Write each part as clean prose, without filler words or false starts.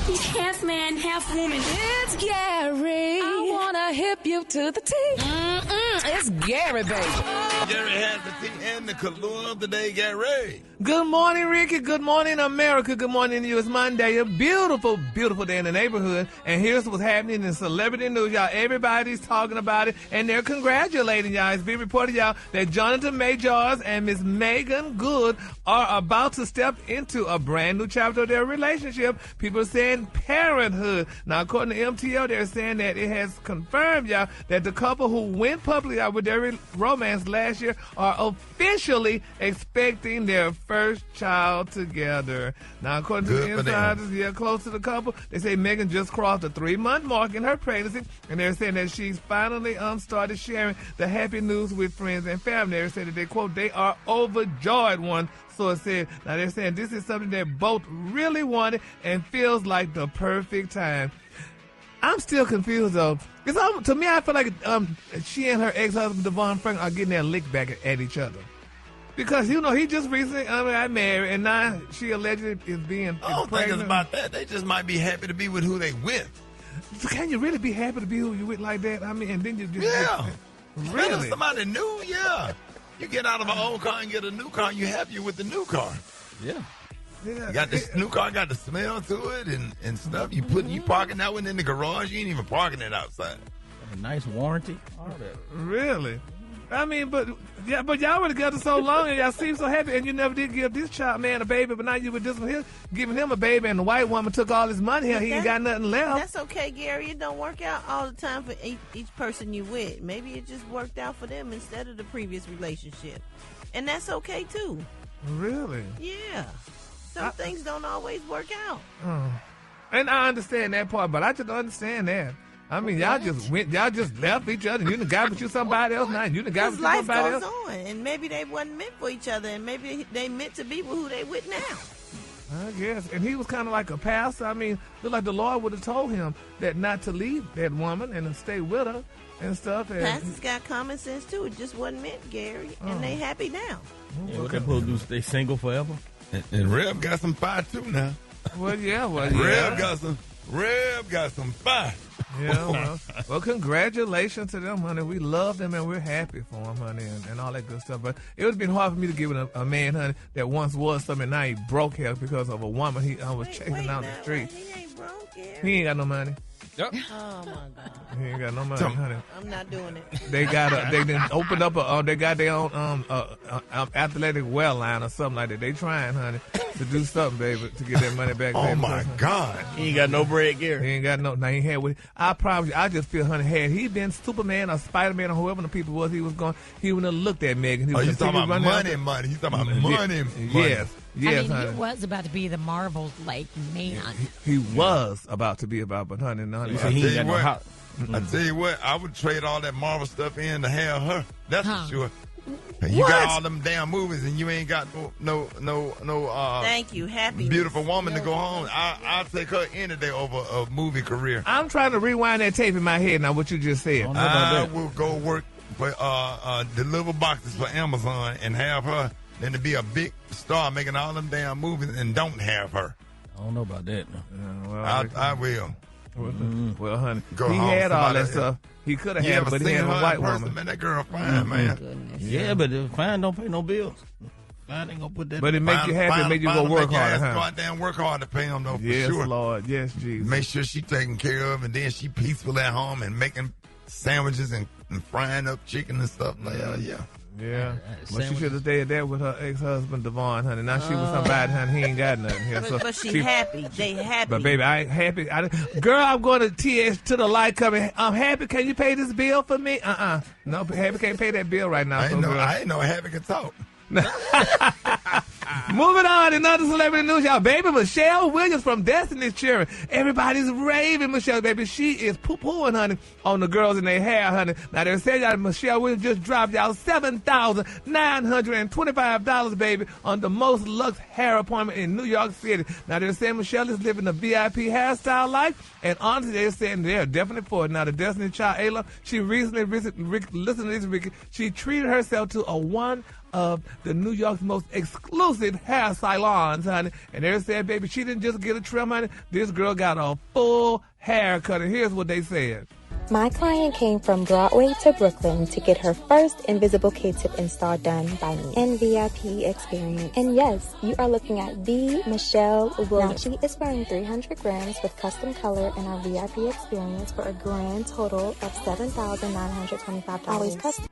He's half man, half woman. It's Gary. I wanna hip you to the T. It's Gary, baby. Gary has the tea and the Kahlua of the day, Gary. Good morning, Rickey. Good morning, America. Good morning to you. It's Monday, a beautiful, beautiful day in the neighborhood. And here's what's happening in celebrity news, y'all. Everybody's talking about it, and they're congratulating y'all. It's being reported, y'all, that Jonathan Majors and Miss Megan Good are about to step into a brand new chapter of their relationship. People are saying parenthood. Now, according to MTL, they're saying that it has confirmed, y'all, that the couple who went public out with their romance last year are officially expecting their first child together. Now, according to the insiders, close to the couple, they say Megan just crossed the 3-month mark in her pregnancy, and they're saying that she's finally started sharing the happy news with friends and family. They said that they, quote, they are overjoyed, one source said. Now, they're saying this is something that both really wanted and feels like the perfect time. I'm still confused, though. Because to me, I feel like she and her ex-husband, Devon Frank, are getting their lick back at each other. Because, he just recently got married, and now she allegedly is being I don't think it's about that. They just might be happy to be with who they with. So can you really be happy to be who you with like that? I mean, and then you just... Yeah. Really? Somebody new, yeah. You get out of an old car and get a new car, you happy with the new car. Yeah. You got this new car, got the smell to it and stuff. You parking that one in the garage. You ain't even parking it outside. A nice warranty. All that. Really? I mean, but y'all were together so long and y'all seem so happy, and you never did give this child man a baby, but now you were just giving him a baby, and the white woman took all his money here. He ain't got nothing left. That's okay, Gary. It don't work out all the time for each person you with. Maybe it just worked out for them instead of the previous relationship, and that's okay too. Really? Yeah. Some things don't always work out. And I understand that part, but I just don't understand that. I mean, y'all just left each other, and you done got with you somebody else now, and you done got with you somebody else. Life goes on, and maybe they wasn't meant for each other, and maybe they meant to be with who they with now. I guess. And he was kind of like a pastor. I mean, looked like the Lord would have told him that not to leave that woman and to stay with her and stuff. And pastors got common sense, too. It just wasn't meant, Gary, and they happy now. Yeah, what they supposed to do, stay single forever? And Reb got some fire, too, now. Well, yeah. Reb got some fire. Yeah, well, congratulations to them, honey. We love them and we're happy for them, honey, and all that good stuff. But it would have been hard for me to give it a man, honey, that once was something, now he broke here because of a woman he was chasing down the street. He ain't broke, Gary. He ain't got no money. Yep. Oh my God. He ain't got no money, honey. I'm not doing it. They didn't open up they got their own athletic well line or something like that. They trying, honey, to do something, baby, to get that money back. Oh baby, my God. He ain't got no bread, Gary. He ain't got no. Now he had with. I promise you, I just feel, honey, had he been Superman or Spider-Man or whoever the people was he was going, he would have looked at Megan. He you talking about money? He's talking about money. Yes, I mean, honey. he was about to be the Marvel man. He was about to be about, but honey, no. I tell you what, I would trade all that Marvel stuff in to have her. That's for sure. You got all them damn movies and you ain't got no thank you, happy beautiful woman to go home. I'll take her any day over a movie career. I'm trying to rewind that tape in my head now. What you just said. I will go work for deliver boxes for Amazon and have her than to be a big star making all them damn movies and don't have her. I don't know about that. No. I will. Well, honey, he had all that stuff. He could have had it, but he had a white woman. Man, that girl fine, man. Yeah, but fine don't pay no bills. Fine ain't gonna put that. But it make you happy. It make you go work harder. Go out there and work hard to pay them, though, for yes, sure. Yes, Lord. Yes, Jesus. Make sure she taken care of, and then she peaceful at home and making sandwiches and frying up chicken and stuff. Like Yeah. Well, she should have stayed there with her ex-husband, Devon, honey. Now she was somebody, honey. He ain't got nothing here. But she happy. They happy. But, baby, I ain't happy. Girl, I'm going to TS to the light coming. I'm happy. Can you pay this bill for me? No, Happy can't pay that bill right now. I ain't know Happy could talk. Moving on, in other celebrity news, y'all. Baby Michelle Williams from Destiny's Children. Everybody's raving Michelle, baby. She is poo-pooing, honey, on the girls in their hair, honey. Now, they're saying y'all Michelle Williams just dropped y'all $7,925, baby, on the most luxe hair appointment in New York City. Now, they're saying Michelle is living a VIP hairstyle life, and honestly, they're saying they're definitely for it. Now, the Destiny child, Ayla, she recently, listen to this, Ricky, she treated herself to a one of the New York's most exclusive hair salons, honey. And they said, baby, she didn't just get a trim, honey. This girl got a full haircut. And here's what they said. My client came from Broadway to Brooklyn to get her first invisible K-tip install done by me in VIP experience. And yes, you are looking at the Michelle Williams. Now, she is wearing 300 grams with custom color in our VIP experience for a grand total of $7,925. Always custom.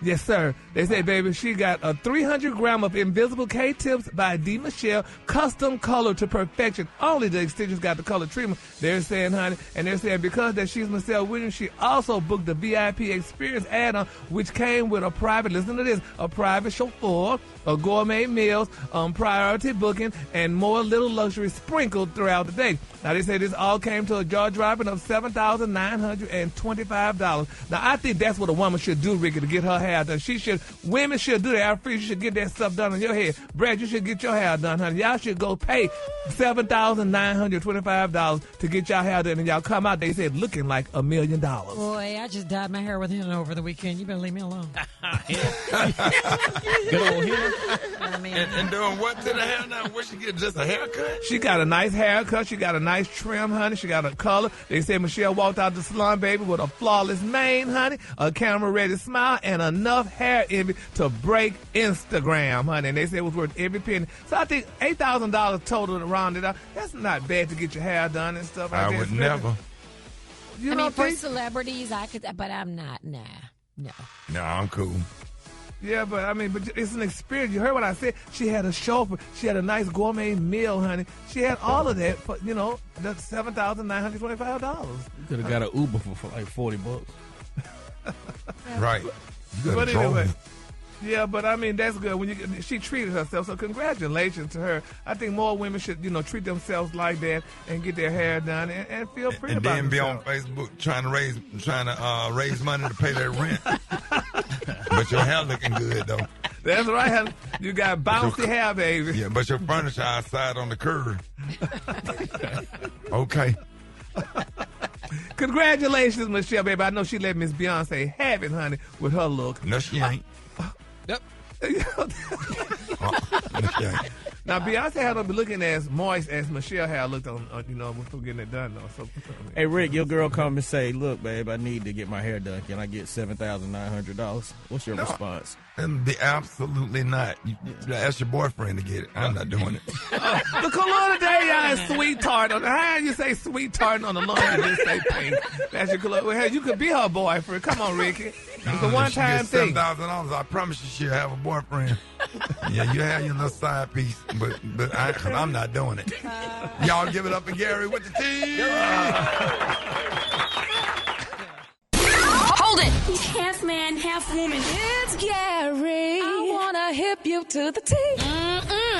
Yes, sir. They say, baby, she got a 300 gram of invisible K-tips by D. Michelle, custom color to perfection. Only the extensions got the color treatment. They're saying, honey, and they're saying because that she's Michelle Williams, she also booked the VIP experience add-on, which came with a private, listen to this, a private chauffeur, a gourmet meals, priority booking, and more little luxury sprinkled throughout the day. Now, they say this all came to a jaw-dropping of $7,925. Now, I think that's what a woman should do, Rickey, to get her hair done. Women should do that. You should get that stuff done on your head. Brad, you should get your hair done, honey. Y'all should go pay $7,925 to get y'all hair done, and y'all come out, they said, looking like $1 million. Boy, I just dyed my hair with henna over the weekend. You better leave me alone. Good old Henna. And doing what to the hair now? What she get, just a haircut? She got a nice haircut. She got a nice trim, honey. She got a color. They said Michelle walked out the salon, baby, with a flawless mane, honey, a camera-ready smile, and enough hair in it to break Instagram, honey. And they said it was worth every penny. So I think $8,000 total to round it up. That's not bad to get your hair done and stuff. I would never. You I know, mean, for celebrities, I could, but I'm not. Nah, no. No, I'm cool. Yeah, but it's an experience. You heard what I said. She had a chauffeur. She had a nice gourmet meal, honey. She had all of that for, that's $7,925. You could have got an Uber for like $40. Right. But anyway. Yeah, but that's good. She treated herself, so congratulations to her. I think more women should, treat themselves like that and get their hair done and feel pretty about and then themselves. be on Facebook trying to raise money to pay their rent. But your hair looking good though. That's right, honey. You got bouncy hair, baby. Yeah, but your furniture outside on the curb. Okay. Congratulations, Michelle, baby. I know she let Miss Beyonce have it, honey, with her look. No, she ain't. Yep. No, she ain't. Now, Beyonce had to be looking as moist as Michelle had looked on, before getting it done, though. So, Hey, Rick, your girl come and say, look, babe, I need to get my hair done. Can I get $7,900? What's your response? Absolutely not. Ask your boyfriend to get it. I'm not doing it. The cologne today, y'all, is sweet tart. How you say sweet tart on the lawn? You just say pink. That's your cologne. Well, hey, you could be her boyfriend. Come on, Rickey. It's a one-time thing. $7,000. I promise you she'll have a boyfriend. Yeah, you have your little side piece, but I'm not doing it. Y'all give it up for Gary with the T. Hold it! Half man, half woman. It's Gary. I wanna hip you to the T.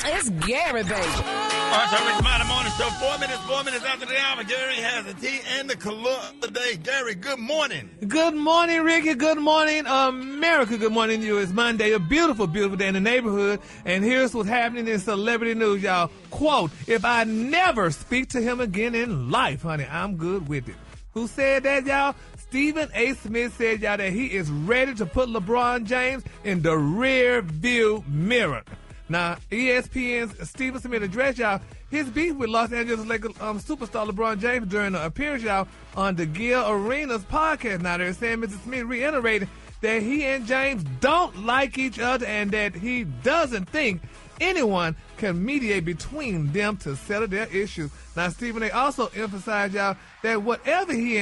It's Gary, baby. All right, so Rickey Smiley Morning Show. 4 minutes after the hour. Gary has the tea and the color of the day. Gary, good morning. Good morning, Rickey. Good morning, America. Good morning to you. It's Monday, a beautiful, beautiful day in the neighborhood. And here's what's happening in celebrity news, y'all. Quote, if I never speak to him again in life, honey, I'm good with it. Who said that, y'all? Stephen A. Smith said, y'all, that he is ready to put LeBron James in the rear view mirror. Now, ESPN's Stephen Smith addressed, y'all, his beef with Los Angeles Lakers superstar LeBron James during the appearance, y'all, on the Gill Arenas podcast. Now, they're saying Mr. Smith reiterated that he and James don't like each other and that he doesn't think anyone can mediate between them to settle their issues. Now, Stephen A. also emphasized, y'all, that whatever he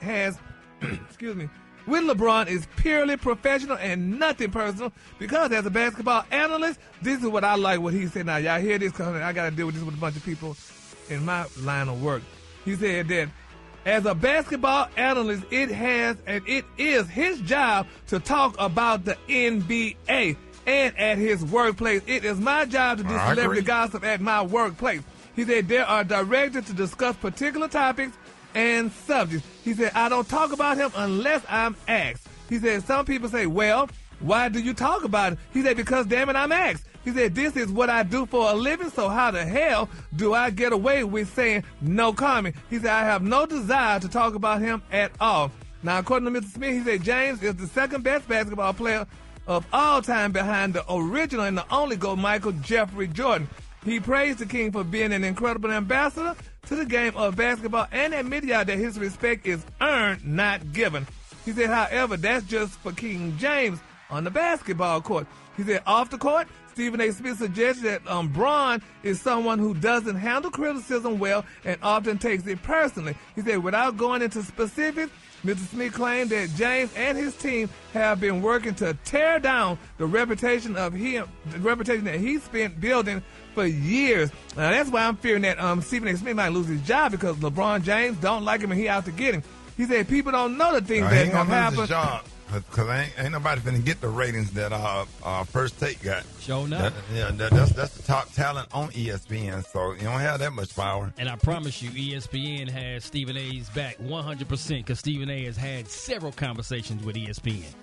has, excuse me, with LeBron is purely professional and nothing personal, because as a basketball analyst, this is what I like what he said. Now, y'all hear this, because I got to deal with this with a bunch of people in my line of work. He said that as a basketball analyst, it is his job to talk about the NBA. And at his workplace, it is my job to do celebrity gossip at my workplace. He said there are directors to discuss particular topics and subjects. He said, I don't talk about him unless I'm asked. He said, some people say, well, why do you talk about him? He said, because damn it, I'm asked. He said, this is what I do for a living, so how the hell do I get away with saying no comment? He said, I have no desire to talk about him at all. Now, according to Mr. Smith, he said James is the second best basketball player of all time behind the original and the only GOAT, Michael Jeffrey Jordan. He praised the king for being an incredible ambassador to the game of basketball and admitted that his respect is earned, not given. He said, however, that's just for King James on the basketball court. He said, off the court, Stephen A. Smith suggested that Bron is someone who doesn't handle criticism well and often takes it personally. He said, without going into specifics, Mr. Smith claimed that James and his team have been working to tear down the reputation of him, the reputation that he spent building for years. Now, that's why I'm fearing that Stephen A. Smith might lose his job because LeBron James don't like him and he out to get him. He said people don't know the things that have happened. Because ain't nobody finna get the ratings that First Take got. Sure enough. That's the top talent on ESPN, so you don't have that much power. And I promise you, ESPN has Stephen A's back 100% because Stephen A has had several conversations with ESPN.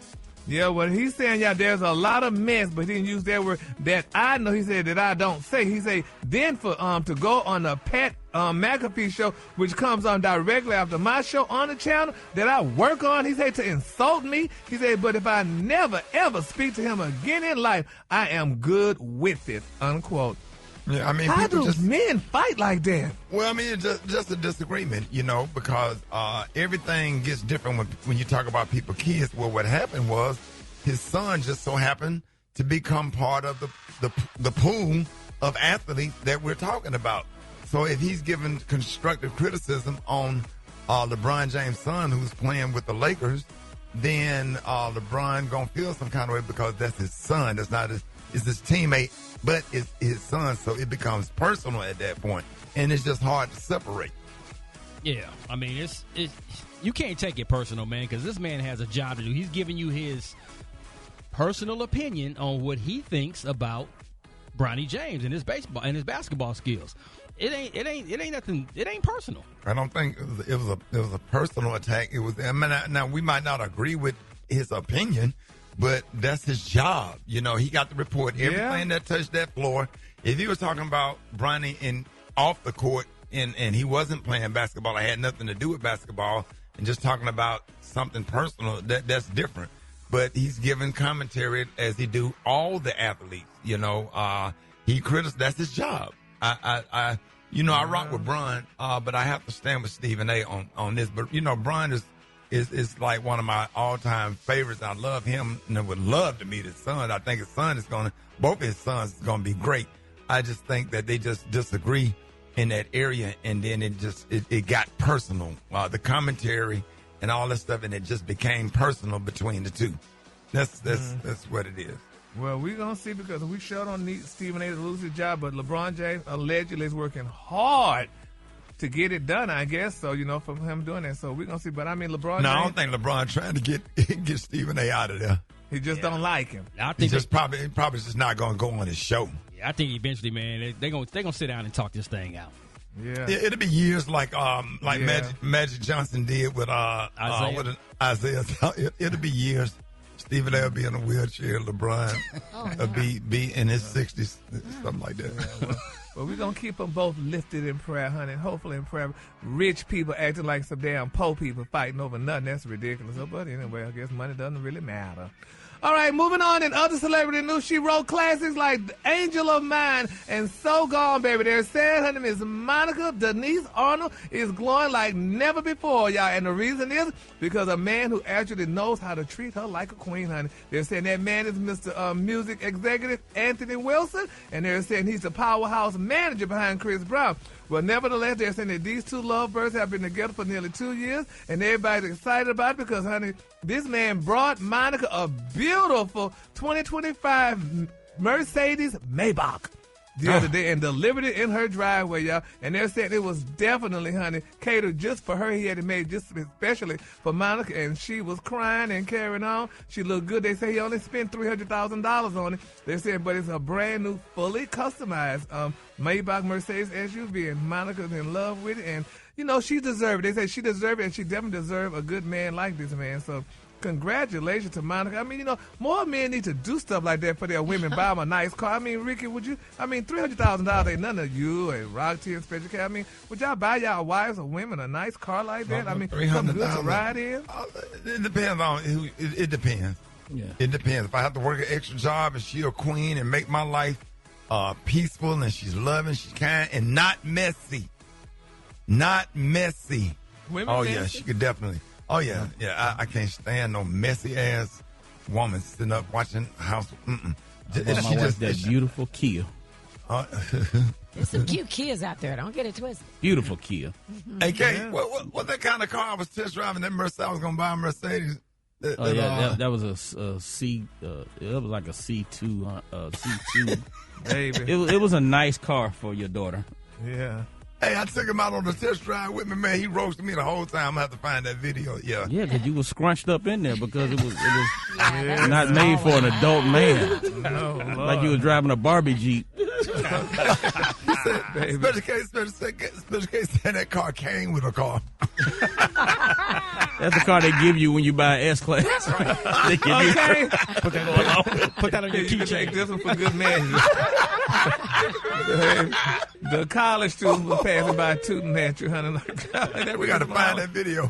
Yeah, well, he's saying, there's a lot of mess, but he didn't use that word that I know. He said that I don't say. He said then for to go on the Pat McAfee show, which comes on directly after my show on the channel that I work on. He said to insult me. He said, but if I never ever speak to him again in life, I am good with it. Unquote. Yeah, I mean, how do men fight like that? Well, I mean, it's just a disagreement, because everything gets different when you talk about people, kids. Well, what happened was his son just so happened to become part of the pool of athletes that we're talking about. So if he's given constructive criticism on LeBron James' son, who's playing with the Lakers, then LeBron gonna feel some kind of way because that's his son. That's not it's his teammate, but it's his son. So it becomes personal at that point, and it's just hard to separate. Yeah, I mean, it's you can't take it personal, man, because this man has a job to do. He's giving you his personal opinion on what he thinks about Bronny James and his baseball and his basketball skills. It ain't nothing. It ain't personal. I don't think it was a personal attack. It was. I mean, now we might not agree with his opinion, but that's his job. He got to report everything that touched that floor. If he was talking about Bronny in off the court and he wasn't playing basketball, it had nothing to do with basketball, and just talking about something personal, that's different. But he's giving commentary as he do all the athletes. He criticizes. That's his job. I rock with Bron, but I have to stand with Stephen A. on this. But Bron is like one of my all-time favorites. I love him and I would love to meet his son. I think his son both his sons is gonna be great. I just think that they just disagree in that area, and then it got personal. The commentary and all that stuff, and it just became personal between the two. That's what it is. Well, we're going to see, because we sure don't need Stephen A. to lose his job, but LeBron James allegedly is working hard to get it done, I guess. So, from him doing that. So we're going to see. But, I mean, LeBron James. No, I don't think LeBron trying to get Stephen A. out of there. He just don't like him. I think he's probably just not going to go on his show. Yeah, I think eventually, man, they're gonna sit down and talk this thing out. Yeah. It'll be years like Magic Johnson did with Isaiah. It'll be years. Stephen A. will be in a wheelchair. LeBron will be in his 60s, something like that. Yeah, well, we're going to keep them both lifted in prayer, honey. Hopefully in prayer. Rich people acting like some damn poor people fighting over nothing. That's ridiculous. But anyway, I guess money doesn't really matter. All right, moving on in other celebrity news. She wrote classics like Angel of Mine and So Gone, Baby. They're saying her name is Monica Denise Arnold is glowing like never before, y'all. And the reason is because a man who actually knows how to treat her like a queen, honey. They're saying that man is Mr. Music Executive Anthony Wilson, and they're saying he's the powerhouse manager behind Chris Brown. Well, nevertheless, they're saying that these two lovebirds have been together for nearly 2 years, and everybody's excited about it because, honey, this man brought Monica a beautiful 2025 Mercedes Maybach the other day and delivered it in her driveway, y'all. And they're saying it was definitely, honey, catered just for her. He had it made just especially for Monica, and she was crying and carrying on. She looked good. They say he only spent $300,000 on it. They said, but it's a brand new, fully customized Maybach Mercedes SUV, and Monica's in love with it. And, she deserved it. They say she deserved it, and she definitely deserved a good man like this man. So congratulations to Monica. I mean, more men need to do stuff like that for their women. Buy them a nice car. I mean, Ricky, $300,000 ain't none of you and Rock-T and Special K. I mean, would y'all buy y'all wives or women a nice car like that? I mean, something good to ride in? It depends on who. It depends. Yeah. It depends. If I have to work an extra job and she's a queen and make my life peaceful and she's loving, she's kind, and not messy. Not messy. Women oh, messy? yeah, she could definitely. Oh, yeah. Yeah, I can't stand no messy-ass woman sitting up watching House. Mm-mm. My wife, that beautiful Kia. There's some cute Kias out there. Don't get it twisted. Beautiful Kia. Hey, Kate, what that kind of car I was test driving? That Mercedes, I was going to buy a Mercedes. That was a C. It was like a C2. C2. Baby. It was a nice car for your daughter. Yeah. Hey, I took him out on the test drive with me, man. He roasted me the whole time. I'm going to have to find that video. Yeah. Yeah, because you was scrunched up in there because it was not made for an adult man. No, like you was driving a Barbie Jeep. Special case said that car came with a car. That's the car they give you when you buy an S-Class. They give Okay. you. Put that on your You can keychain. take this one for good measure. The college students were passing by tooting at you, honey. We got to find that video.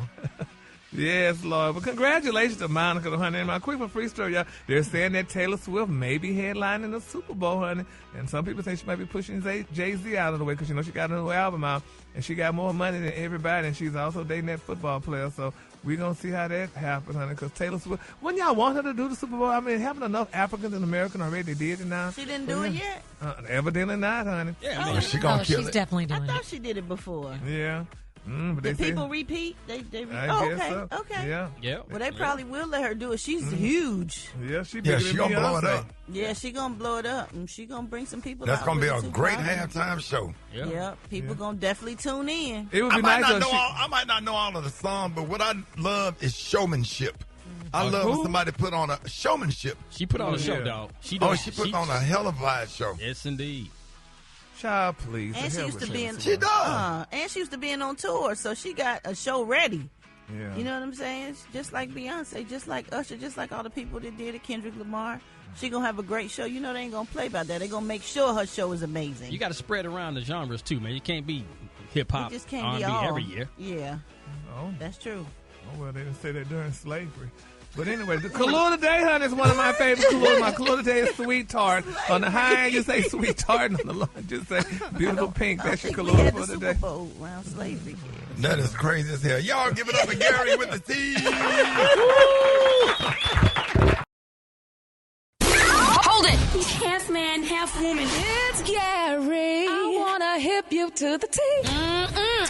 Yes, Lord. But congratulations to Monica, honey. And my quick for free story, y'all. They're saying that Taylor Swift may be headlining the Super Bowl, honey. And some people think she might be pushing Jay-Z out of the way because, she got a new album out. And she got more money than everybody. And she's also dating that football player. So we're going to see how that happens, honey. Because Taylor Swift, wouldn't y'all want her to do the Super Bowl? I mean, having enough Africans and Americans already did it now. She didn't do it yet? Evidently not, honey. Yeah, She gonna kill she's it. definitely I doing it. thought she did it before. Yeah. But they Did say- people repeat? They I guess okay, so. okay. Yeah. Well, they probably will let her do it. She's huge. Yeah, she Yeah, bigger she than gonna blow it Beyonce. up. Yeah, she gonna blow it up, and she gonna bring some people. That's out going to be with a it, too, great probably. halftime show. Yeah, people gonna definitely tune in. It would I be might, nice not if know she... all, I might not know all of the songs, but what I love is showmanship. I love when somebody put on a showmanship. She put on a show, yeah. dog. She put on a hell of a live show. Yes, indeed. Child, please. And The she hell used to with be you. in. She does. And she used to be on tour, so she got a show ready. Yeah. You know what I'm saying? Just like Beyonce, just like Usher, just like all the people that did it, Kendrick Lamar. She gonna have a great show. You know they ain't gonna play about that. They gonna make sure her show is amazing. You got to spread around the genres too, man. You can't be hip hop, It just can't R&B be all every year. Yeah, Oh. that's true. Oh, well, they didn't say that during slavery. But anyway, the Kahlua today, honey, is one of my favorite Kahluas. My Kahlua today is sweet tart. On the high end, you say sweet tart, and on the low end, just say beautiful pink. That's your I think we Kahlua had for the Super today. Bowl around slavery. That is crazy as hell. Y'all give it up for Gary with the T. Hold it. He's half man, half woman. It's Gary. I wanna hip you to the T.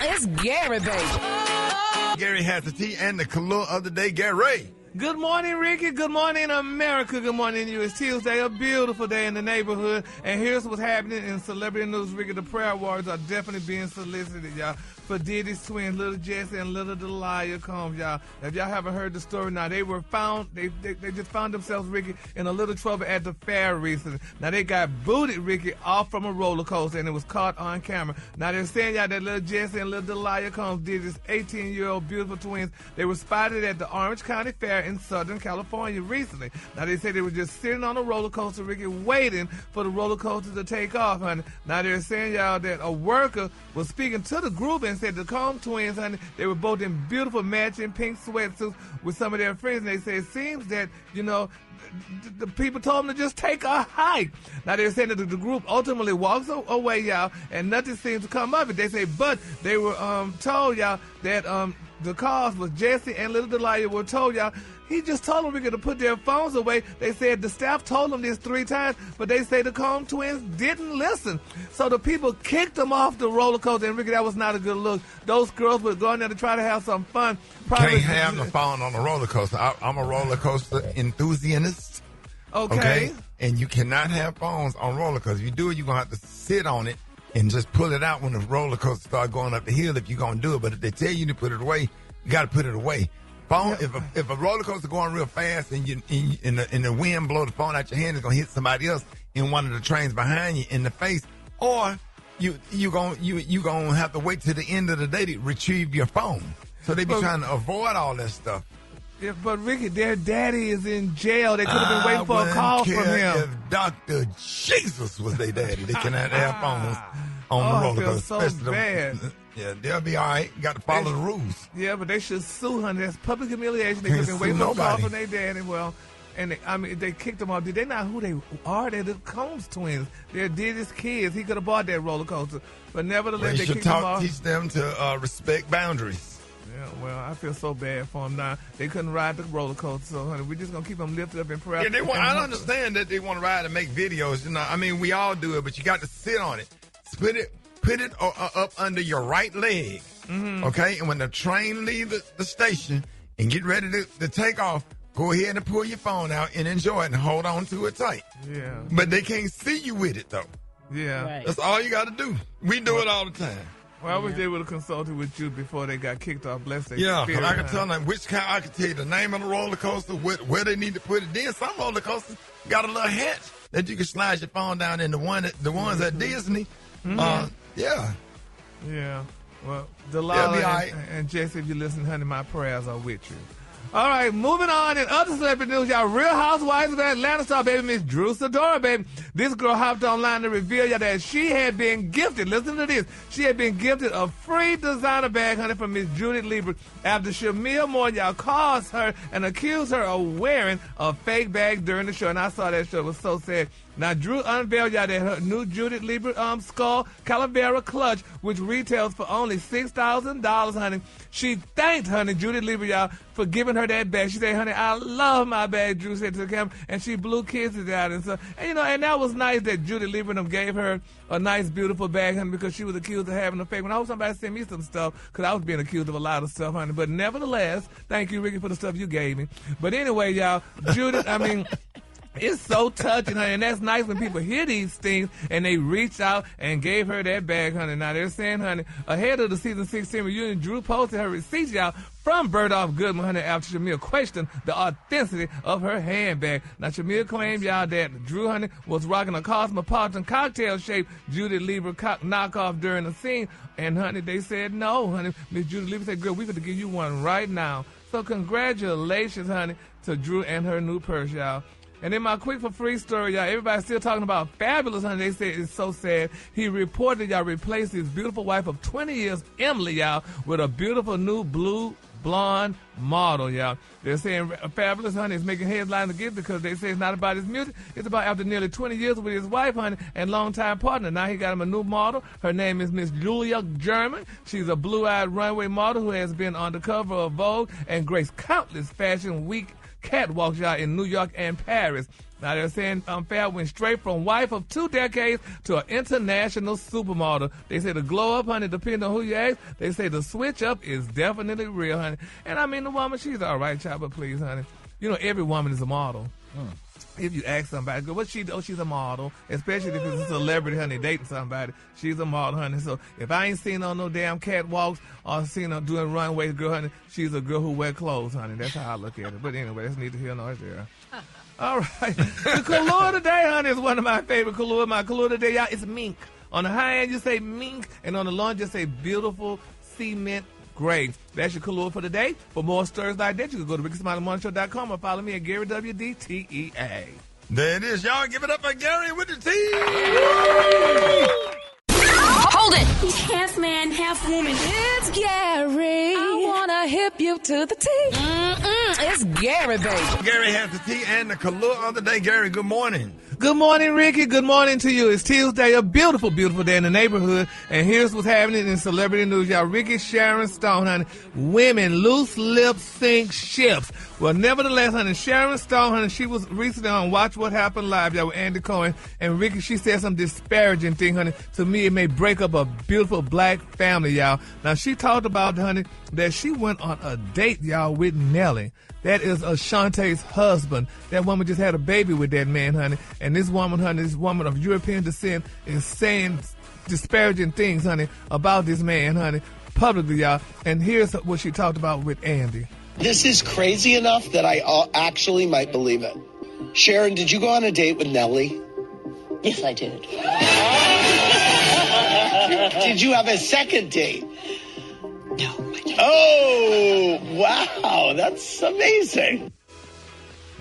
It's Gary, baby. Gary has the T and the Kahlua of the day. Gary. Good morning, Rickey. Good morning, America. Good morning, you. It's Tuesday, a beautiful day in the neighborhood. And here's what's happening in celebrity news, Rickey. The prayer awards are definitely being solicited, y'all, for Diddy's twins, Little Jesse and Little Delia Combs, y'all. If y'all haven't heard the story, now they were found, they just found themselves, Rickey, in a little trouble at the fair recently. Now they got booted, Rickey, off from a roller coaster, and it was caught on camera. Now they're saying, y'all, that Little Jesse and Little Delia Combs, Diddy's 18-year-old beautiful twins, they were spotted at the Orange County Fair in Southern California recently. Now they say they were just sitting on a roller coaster, Rickey, waiting for the roller coaster to take off, honey. Now they're saying, y'all, that a worker was speaking to the group and said the Combs twins, honey, they were both in beautiful matching pink sweatsuits with some of their friends, and they say it seems that, the people told them to just take a hike. Now they're saying that the group ultimately walks away, y'all, and nothing seems to come of it. They say, but they were told, y'all, that the cause was Jesse and Little Delia were told, y'all, he just told them we're going to put their phones away. They said the staff told them this 3 times, but they say the Combs twins didn't listen. So the people kicked them off the roller coaster, and Rickey, that was not a good look. Those girls were going there to try to have some fun. Can't have the phone on a roller coaster. I'm a roller coaster enthusiast. Okay. And you cannot have phones on roller coasters. If you do it, you're going to have to sit on it and just pull it out when the roller coaster starts going up the hill if you're going to do it. But if they tell you to put it away, you got to put it away. Phone. If a roller coaster going real fast and the wind blow the phone out your hand, it's gonna hit somebody else in one of the trains behind you in the face, or you gonna have to wait till the end of the day to retrieve your phone. So they be trying to avoid all that stuff. Yeah, but Rickey, their daddy is in jail. They could have been waiting for a call from him. If Dr. Jesus was their daddy, they cannot have phones on the roller I feel coaster. so bad. Yeah, they'll be all right. Got to follow the rules. Yeah, but they should sue, honey. That's public humiliation. They could Can't have been waiting sue for a call nobody. from their daddy. Well, And they kicked them off. Did they not who they are? They're the Combs twins. They're Diddy's kids. He could have bought that roller coaster. But nevertheless, they kicked them off. Teach them to respect boundaries. Yeah, well, I feel so bad for them now. They couldn't ride the roller coaster, so honey, we're just gonna keep them lifted up in prayer. Yeah, I don't understand that they want to ride and make videos. You know, I mean, we all do it, but you got to sit on it. Put it up under your right leg, okay? And when the train leaves the station and get ready to take off, go ahead and pull your phone out and enjoy it and hold on to it tight. Yeah. But they can't see you with it, though. Yeah. Right. That's all you got to do. We do it all the time. Well, I wish they would have consulted with you before they got kicked off. Bless their Yeah, spirit, I can tell them which kind. I can tell you the name of the roller coaster, where they need to put it. Then some roller coasters got a little hatch that you can slide your phone down in. The ones at Disney. Yeah. Yeah. Well, Delilah and Jesse, if you listen, honey, my prayers are with you. All right, moving on in other celebrity news, y'all. Real Housewives of Atlanta star, baby, Miss Drew Sidora, baby. This girl hopped online to reveal y'all that she had been gifted, listen to this, she had been gifted a free designer bag, honey, from Miss Judith Lieber after Shamil Moore, y'all, caused her and accused her of wearing a fake bag during the show. And I saw that show. It was so sad. Now, Drew unveiled y'all that her new Judith Lieber skull Calavera clutch, which retails for only $6,000, honey. She thanked, honey, Judith Lieber, y'all, for giving her that bag. She said, honey, I love my bag, Drew said to the camera, and she blew kisses out. And so, and that was nice that Judith Lieber gave her a nice, beautiful bag, honey, because she was accused of having a fake one. I hope somebody sent me some stuff, because I was being accused of a lot of stuff, honey. But nevertheless, thank you, Ricky, for the stuff you gave me. But anyway, y'all, Judith, it's so touching, honey, and that's nice when people hear these things and they reach out and gave her that bag, honey. Now, they're saying, honey, ahead of the season 16 reunion, Drew posted her receipts, y'all, from Bertolf Goodman, honey, after Shamil questioned the authenticity of her handbag. Now, Shamil claimed, y'all, that Drew, honey, was rocking a cosmopolitan cocktail-shaped Judith Lieber knockoff during the scene, and, honey, they said no, honey. Miss Judith Lieber said, girl, we're going to give you one right now. So congratulations, honey, to Drew and her new purse, y'all. And then my quick for free story, y'all. Everybody's still talking about Fabulous, honey. They say it's so sad. He reported, y'all, replaced his beautiful wife of 20 years, Emily, y'all, with a beautiful new blue blonde model, y'all. They're saying Fabulous, honey, is making headlines again because they say it's not about his music. It's about after nearly 20 years with his wife, honey, and longtime partner. Now he got him a new model. Her name is Miss Julia German. She's a blue-eyed runway model who has been on the cover of Vogue and graced countless Fashion Week catwalks, y'all, in New York and Paris. Now they're saying Fab went straight from wife of 2 decades to an international supermodel. They say the glow up, honey, depending on who you ask, they say the switch up is definitely real, honey. And I mean, the woman, she's all right, child, but please, honey, every woman is a model. If you ask somebody, what's she do? Oh, she's a model, especially if it's a celebrity, honey, dating somebody. She's a model, honey. So if I ain't seen her on no damn catwalks or seen her doing runways, girl, honey, she's a girl who wear clothes, honey. That's how I look at it. But anyway, that's neither here nor there. All right. The color today, honey, is one of my favorite color. My color today, y'all, is mink. On the high end, you say mink, and on the low end, you say beautiful cement gray. That's your color for today. For more stories like that, you can go to RickySmileyMorningShow.com or follow me at Gary WDTEA. There it is, y'all. Give it up for Gary with the T. Hold it! He's half man, half woman. It's Gary. I wanna hip you to the T. It's Gary, baby. Gary has the T and the color of the day. Gary, good morning. Good morning, Ricky. Good morning to you. It's Tuesday, a beautiful, beautiful day in the neighborhood. And here's what's happening in celebrity news, y'all. Ricky, Sharon Stone, honey. Women loose lip sync ships. Well, nevertheless, honey, Sharon Stone, honey, she was recently on Watch What Happened Live, y'all, with Andy Cohen. And Ricky, she said some disparaging thing, honey. To me, it may break up a beautiful black family, y'all. Now, she talked about, honey, that she went on a date, y'all, with Nelly. That is Ashante's husband. That woman just had a baby with that man, honey. And this woman, honey, this woman of European descent is saying disparaging things, honey, about this man, honey, publicly, y'all. And here's what she talked about with Andy. This is crazy enough that I actually might believe it. Sharon, did you go on a date with Nelly? Yes, I did. Did you have a second date? No, I didn't. Oh, wow. That's amazing.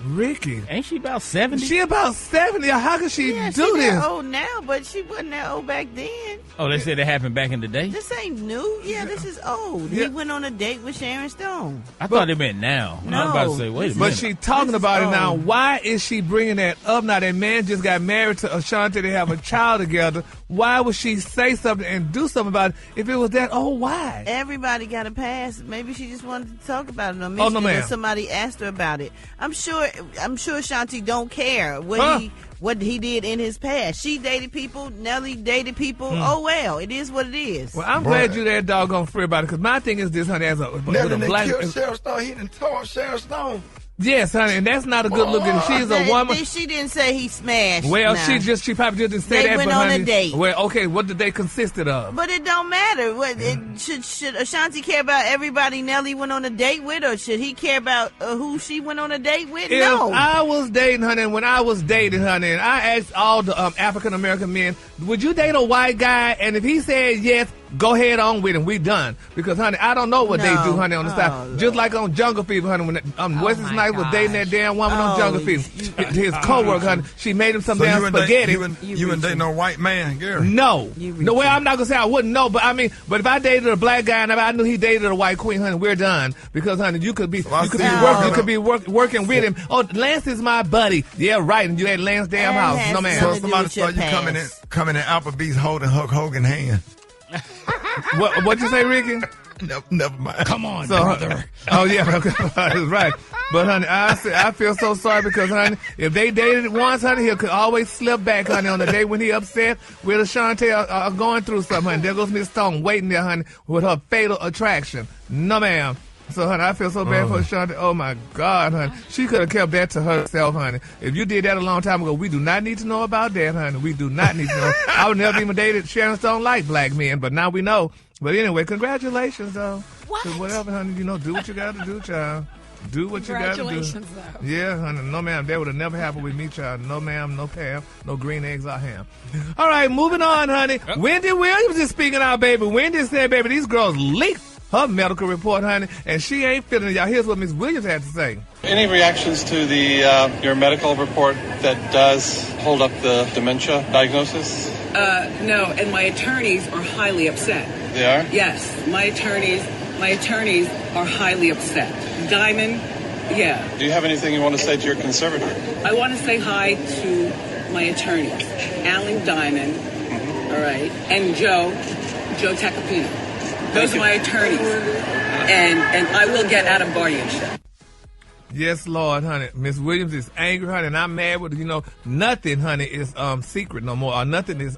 Rickey. Ain't she about 70? She about 70. How could she do she this? that old now, but she wasn't that old back then. Oh, they said it happened back in the day? This ain't new. Yeah, this is old. Yeah. He went on a date with Sharon Stone. I thought it meant now. No. I'm about to say, wait a minute. But she talking about it now. Why is she bringing that up now? That man just got married to Ashanti. They have a child together. Why would she say something and do something about it if it was that old? Why? Everybody got a pass. Maybe she just wanted to talk about it. Or no, ma'am. Somebody asked her about it. I'm sure Ashanti don't care what he did in his past. She dated people. Nelly dated people. Oh well, it is what it is. Well, I'm glad you that doggone free about it, because my thing is this, honey, as a Nelly black killed Sharon Stone. He done tore up Sharon Stone. Yes, honey, and that's not a good look. And she's a woman. She didn't say he smashed. Well, nah. she probably just didn't say They that. went but on honey, a date. Well, okay, what did they consisted of? But it don't matter. Should Ashanti care about everybody Nelly went on a date with, or should he care about who she went on a date with? If No. I was dating, honey, and when I was dating, honey, and I asked all the African American men, would you date a white guy? And if he said yes, go ahead on with him. We done. Because, honey, I don't know what they do, honey, on the side. Just like on Jungle Fever, honey, when Wesley Snipes was dating that damn woman on Jungle Fever. His co-worker, honey, she made him some damn spaghetti. You wouldn't date no white man, Gary? No. No way, I'm not going to say I wouldn't know, but I mean, but if I dated a black guy and if I knew he dated a white queen, honey, we're done. Because, honey, you could be working with him. Oh, Lance is my buddy. Yeah, right. And you at Lance damn house. No, man. So somebody saw you coming in Applebee's holding Hulk Hogan's hand. What'd you say, Rickey? Never mind. Come on, brother. Oh, yeah, that's right. But, honey, I feel so sorry because, honey, if they dated once, honey, he could always slip back, honey, on the day when he upset with Ashanti going through something, honey. There goes Miss Stone waiting there, honey, with her fatal attraction. No, ma'am. So, honey, I feel so bad for Ashanti. Oh, my God, honey. She could have kept that to herself, honey. If you did that a long time ago, we do not need to know about that, honey. We do not need to know. I would never even dated Sharon Stone like black men, but now we know. But anyway, congratulations, though. What? So whatever, honey, do what you got to do, child. Do what you got to do. Congratulations, though. Yeah, honey. No, ma'am. That would have never happened with me, child. No, ma'am. No Pam. No green eggs or ham. All right, moving on, honey. Wendy Williams is speaking out, baby. Wendy said, baby, these girls leaked her medical report, honey, and she ain't feeling it. Y'all, here's what Ms. Williams had to say. Any reactions to the your medical report that does hold up the dementia diagnosis? No, and my attorneys are highly upset. They are? Yes, my attorneys are highly upset. Diamond, yeah. Do you have anything you want to say to your conservator? I want to say hi to my attorneys, Alan Diamond, all right, and Joe Tacopino. Those are my attorneys, and I will get out of guardianship. Yes, Lord, honey. Miss Williams is angry, honey, and I'm mad with nothing, honey, is secret no more, or nothing is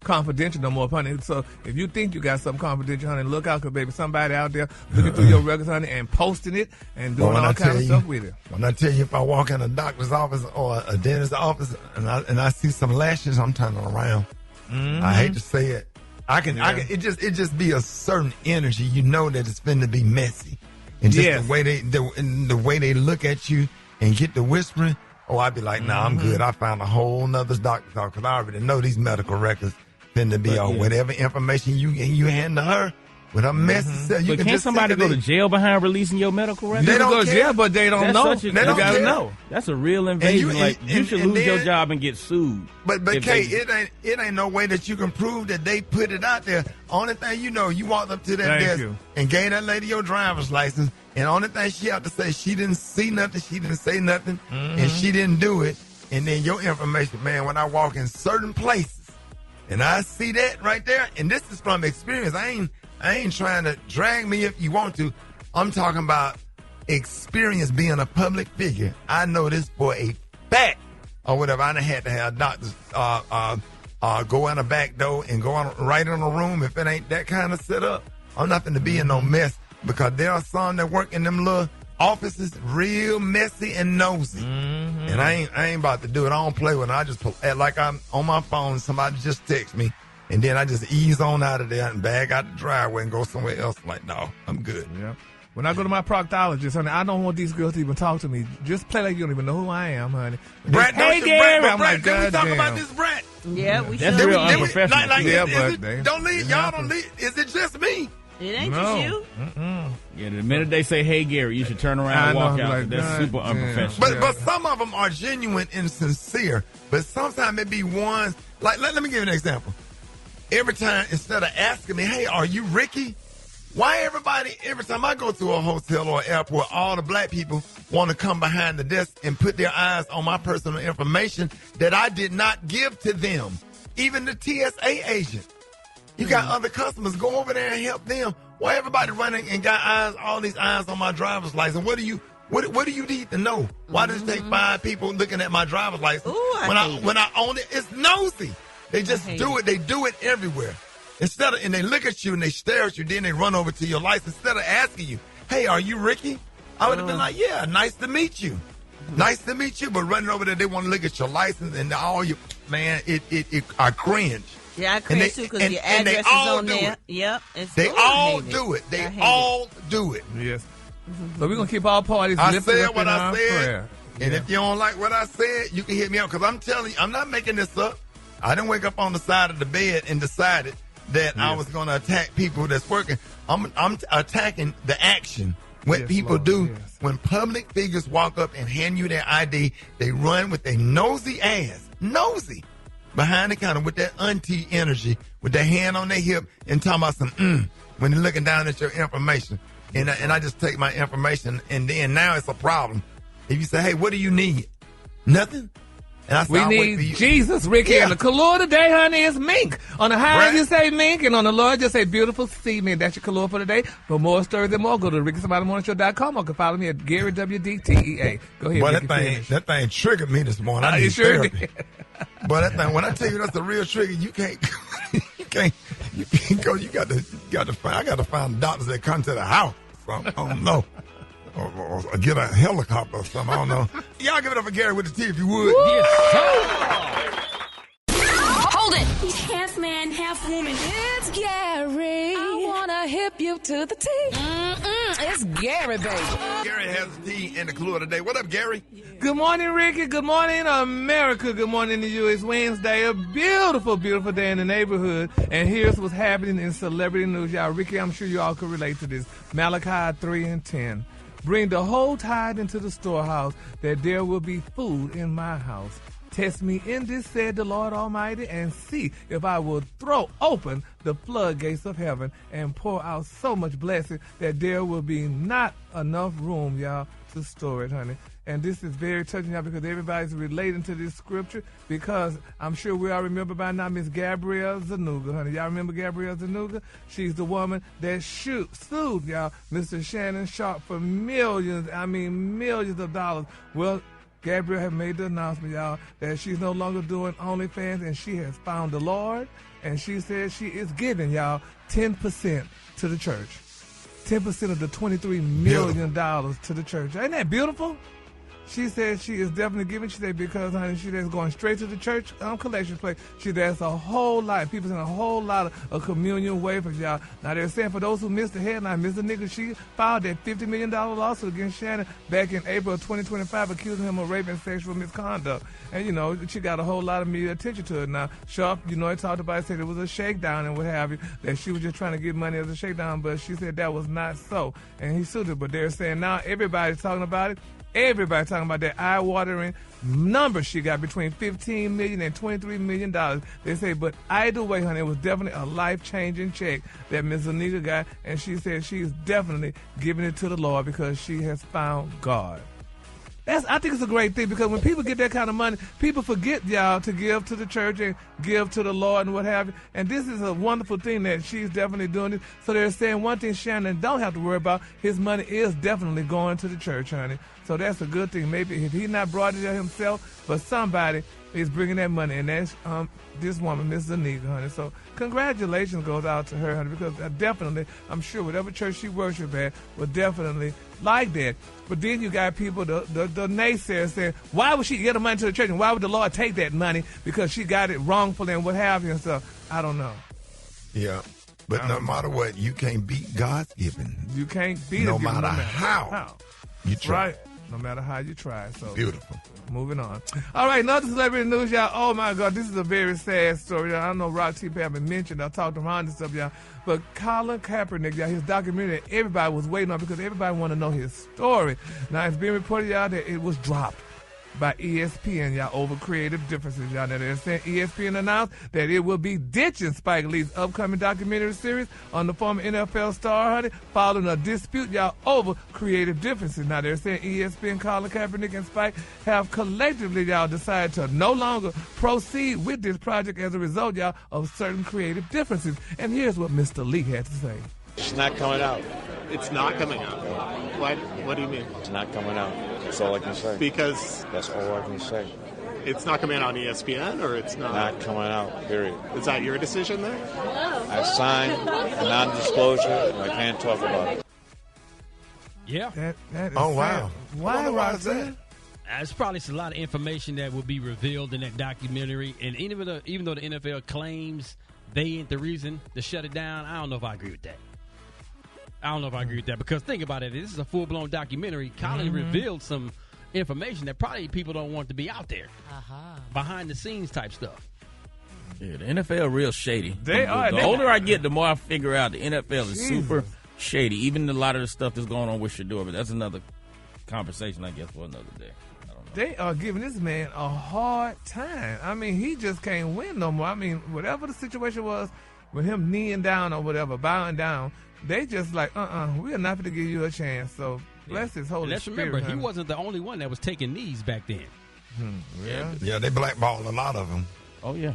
confidential no more, honey. So if you think you got something confidential, honey, look out, because baby, somebody out there looking through your records, honey, and posting it and doing all kind of stuff with it. When I tell you, if I walk in a doctor's office or a dentist's office and I see some lashes, I'm turning around. Mm-hmm. I hate to say it. I can. It just be a certain energy. You know that it's finna be messy, and just the way they look at you and get the whispering. Oh, I'd be like, nah, I'm good. I found a whole nother doctor's office because I already know these medical records finna be on whatever information you hand to her. With a message, but can't somebody go to jail behind releasing your medical records? They don't go to jail, but they don't know. They gotta know. That's a real invasion. You should lose your job and get sued. But Kay, it ain't no way that you can prove that they put it out there. Only thing you walked up to that desk and gave that lady your driver's license, and only thing she had to say, she didn't see nothing, she didn't say nothing, and she didn't do it. And then your information, man, when I walk in certain places, and I see that right there, and this is from experience. I ain't trying to drag me if you want to. I'm talking about experience being a public figure. I know this for a fact or whatever. I done had to have doctors go in a back door and go right in a room if it ain't that kind of setup. I'm not going to be in no mess because there are some that work in them little offices real messy and nosy. And I ain't about to do it. I don't play with it. I just like I'm on my phone. Somebody just text me. And then I just ease on out of there and bag out the driveway and go somewhere else. I'm like, no, I'm good. Yeah. When I go to my proctologist, honey, I don't want these girls to even talk to me. Just play like you don't even know who I am, honey. Brett, hey, Gary. I'm like, can we talk damn. about this, Brett? Yeah, we That's should. real unprofessional. Don't leave. Y'all don't leave. Is it just me? It ain't just you. Yeah, the minute they say, "Hey, Gary," you should turn around and walk out. That's super unprofessional. But some of them are genuine and sincere. But sometimes it be ones like let me give you an example. Every time, instead of asking me, "Hey, are you Rickey?" Why every time I go to a hotel or airport, all the black people want to come behind the desk and put their eyes on my personal information that I did not give to them. Even the TSA agent. You got other customers, go over there and help them. Why everybody running and got all these eyes on my driver's license? What do you need to know? Why does it take 5 people looking at my driver's license? Ooh, when I own it, it's nosy. They just do it. They do it everywhere. And they look at you and they stare at you, then they run over to your license. Instead of asking you, "Hey, are you Rickey?" I would have been like, "Yeah, nice to meet you." Nice to meet you, but running over there, they want to look at your license and all you, man, I cringe. Yeah, I cringe too because your address is on there. Yep. They all do it. They all do it. Yes. So we're going to keep all parties lifted up in our prayer. And if you don't like what I said, you can hit me up because I'm telling you, I'm not making this up. I didn't wake up on the side of the bed and decided that I was going to attack people that's working. I'm attacking the action. What people do when public figures walk up and hand you their ID, they run with their nosy ass, behind the counter with that auntie energy, with their hand on their hip and talking about some when they're looking down at your information. And I just take my information, and then now it's a problem. If you say, "Hey, what do you need?" Nothing. And I say, we need Jesus, Rickey. And the color today, honey, is mink. On the high, you say mink, and on the low, just say beautiful sea mink. That's your color for today. For more stories and more, go to RickySmileyMorningShow.com or can follow me at Gary WDTEA. Go ahead, Well, Rickey, that thing triggered me this morning. I need therapy. But that thing, when I tell you that's a real trigger, you can't go. You got to find. I got to find doctors that come to the house. I don't know. Or get a helicopter or something. I don't know. Y'all give it up for Gary with the T if you would. Yes, sir. Hold it. He's half man, half woman. It's Gary. I wanna hip you to the T. It's Gary, baby. Gary has the T and the clue of the day. What up, Gary? Good morning, Rickey. Good morning, America. Good morning to you. It's Wednesday, a beautiful, beautiful day in the neighborhood. And here's what's happening in celebrity news, y'all. Rickey, I'm sure you all could relate to this. Malachi 3:10. Bring the whole tithe into the storehouse, that there will be food in my house. Test me in this, said the Lord Almighty, and see if I will throw open the floodgates of heaven and pour out so much blessing that there will be not enough room, y'all, to store it, honey. And this is very touching, y'all, because everybody's relating to this scripture, because I'm sure we all remember by now Miss Gabrielle Zanuga, honey. Y'all remember Gabrielle Zanuga? She's the woman that sued, y'all, Mr. Shannon Sharp for millions of dollars. Well, Gabrielle has made the announcement, y'all, that she's no longer doing OnlyFans, and she has found the Lord, and she says she is giving, y'all, 10% to the church. 10% of the $23 million to the church. Ain't that beautiful? She said she is definitely giving. She said because, honey, she is going straight to the church collection plate. She there's a whole lot. People send a whole lot of communion wafers, y'all. Now they're saying for those who missed the headline, Mr. Nigga, she filed that $50 million lawsuit against Shannon back in April of 2025, accusing him of rape and sexual misconduct. And you know she got a whole lot of media attention to it now. Sharp, you know, he talked about it, said it was a shakedown and what have you, that she was just trying to get money as a shakedown, but she said that was not so, and he sued her. But they're saying now everybody's talking about it. Everybody talking about that eye-watering number she got between $15 million and $23 million. They say, but either way, honey, it was definitely a life-changing check that Ms. Anita got, and she said she's definitely giving it to the Lord because she has found God. I think it's a great thing, because when people get that kind of money, people forget, y'all, to give to the church and give to the Lord and what have you. And this is a wonderful thing that she's definitely doing this. So they're saying one thing Shannon don't have to worry about, his money is definitely going to the church, honey. So that's a good thing. Maybe if he not brought it himself, but somebody is bringing that money, and that's this woman, Miss Zanika, honey. So congratulations goes out to her, honey, because definitely, I'm sure whatever church she worships at will definitely like that. But then you got people, the naysayers saying, why would she get the money to the church, and why would the Lord take that money because she got it wrongfully and what have you and stuff? I don't know. Yeah. But no matter what, you can't beat God's giving. You can't beat it. No matter how you try. Right. no matter how you try. So beautiful. Moving on. All right, another celebrity news, y'all. Oh my God, this is a very sad story. I know Rock T. haven't mentioned. I talked to Ron and stuff, y'all. But Colin Kaepernick, y'all, his documentary that everybody was waiting on because everybody want to know his story. Now it's being reported, y'all, that it was dropped by ESPN, y'all, over creative differences, y'all. Now they're saying ESPN announced that it will be ditching Spike Lee's upcoming documentary series on the former NFL star, honey, following a dispute, y'all, over creative differences. Now they're saying ESPN, Colin Kaepernick, and Spike have collectively, y'all, decided to no longer proceed with this project as a result, y'all, of certain creative differences. And here's what Mr. Lee had to say. It's not coming out. It's not coming out. What do you mean? It's not coming out. That's all I can say. Because that's all I can say. It's not coming out on ESPN, or it's not coming out. Period. Is that your decision there? I signed a non-disclosure, and I can't talk about it. Yeah. That is oh wow. Sad. Why was that? There's probably a lot of information that will be revealed in that documentary, and even though the NFL claims they ain't the reason to shut it down, I don't know if I agree with that. Because think about it, this is a full-blown documentary. Colin revealed some information that probably people don't want to be out there. Behind-the-scenes type stuff. Yeah, the NFL real shady. They are. The older I get, the more I figure out the NFL is super shady. Even a lot of the stuff that's going on with Shador, but that's another conversation, I guess, for another day. I don't know. They are giving this man a hard time. I mean, he just can't win no more. I mean, whatever the situation was with him kneeling down or whatever, bowing down, they just like, we are not going to give you a chance. So bless his Holy Let's Spirit. remember, he wasn't the only one that was taking knees back then. Yeah, they blackballed a lot of them. Oh, yeah.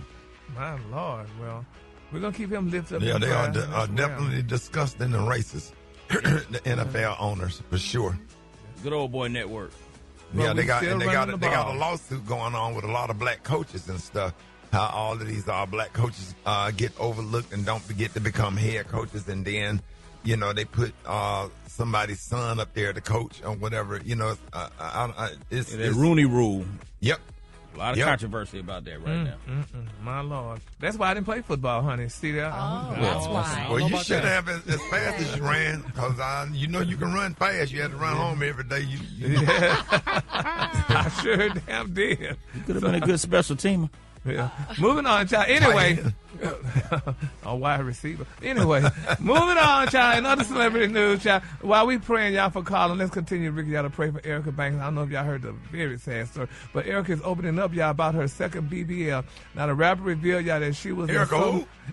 My Lord. Well, we're going to keep him lifted up. Yeah, they are definitely disgusting and racist. The NFL owners, for sure. Good old boy network. Yeah, they got a lawsuit going on with a lot of black coaches and stuff. How all of these black coaches get overlooked and don't get to become head coaches, and then they put somebody's son up there to coach or whatever. It's that Rooney Rule. Yep. A lot of controversy about that right now. My Lord. That's why I didn't play football, honey. See that? That's why. Well, you should have as fast as you ran, because you can run fast. You had to run home every day. I sure damn did. You could have been a good special teamer. Yeah. Moving on, child. Anyway, a wide receiver. Anyway, moving on, child. Another celebrity news, child. While we praying y'all for Colin, let's continue, Ricky, y'all to pray for Erica Banks. I don't know if y'all heard the very sad story, but Erica is opening up, y'all, about her second BBL. Now, the rapper revealed, y'all, that she was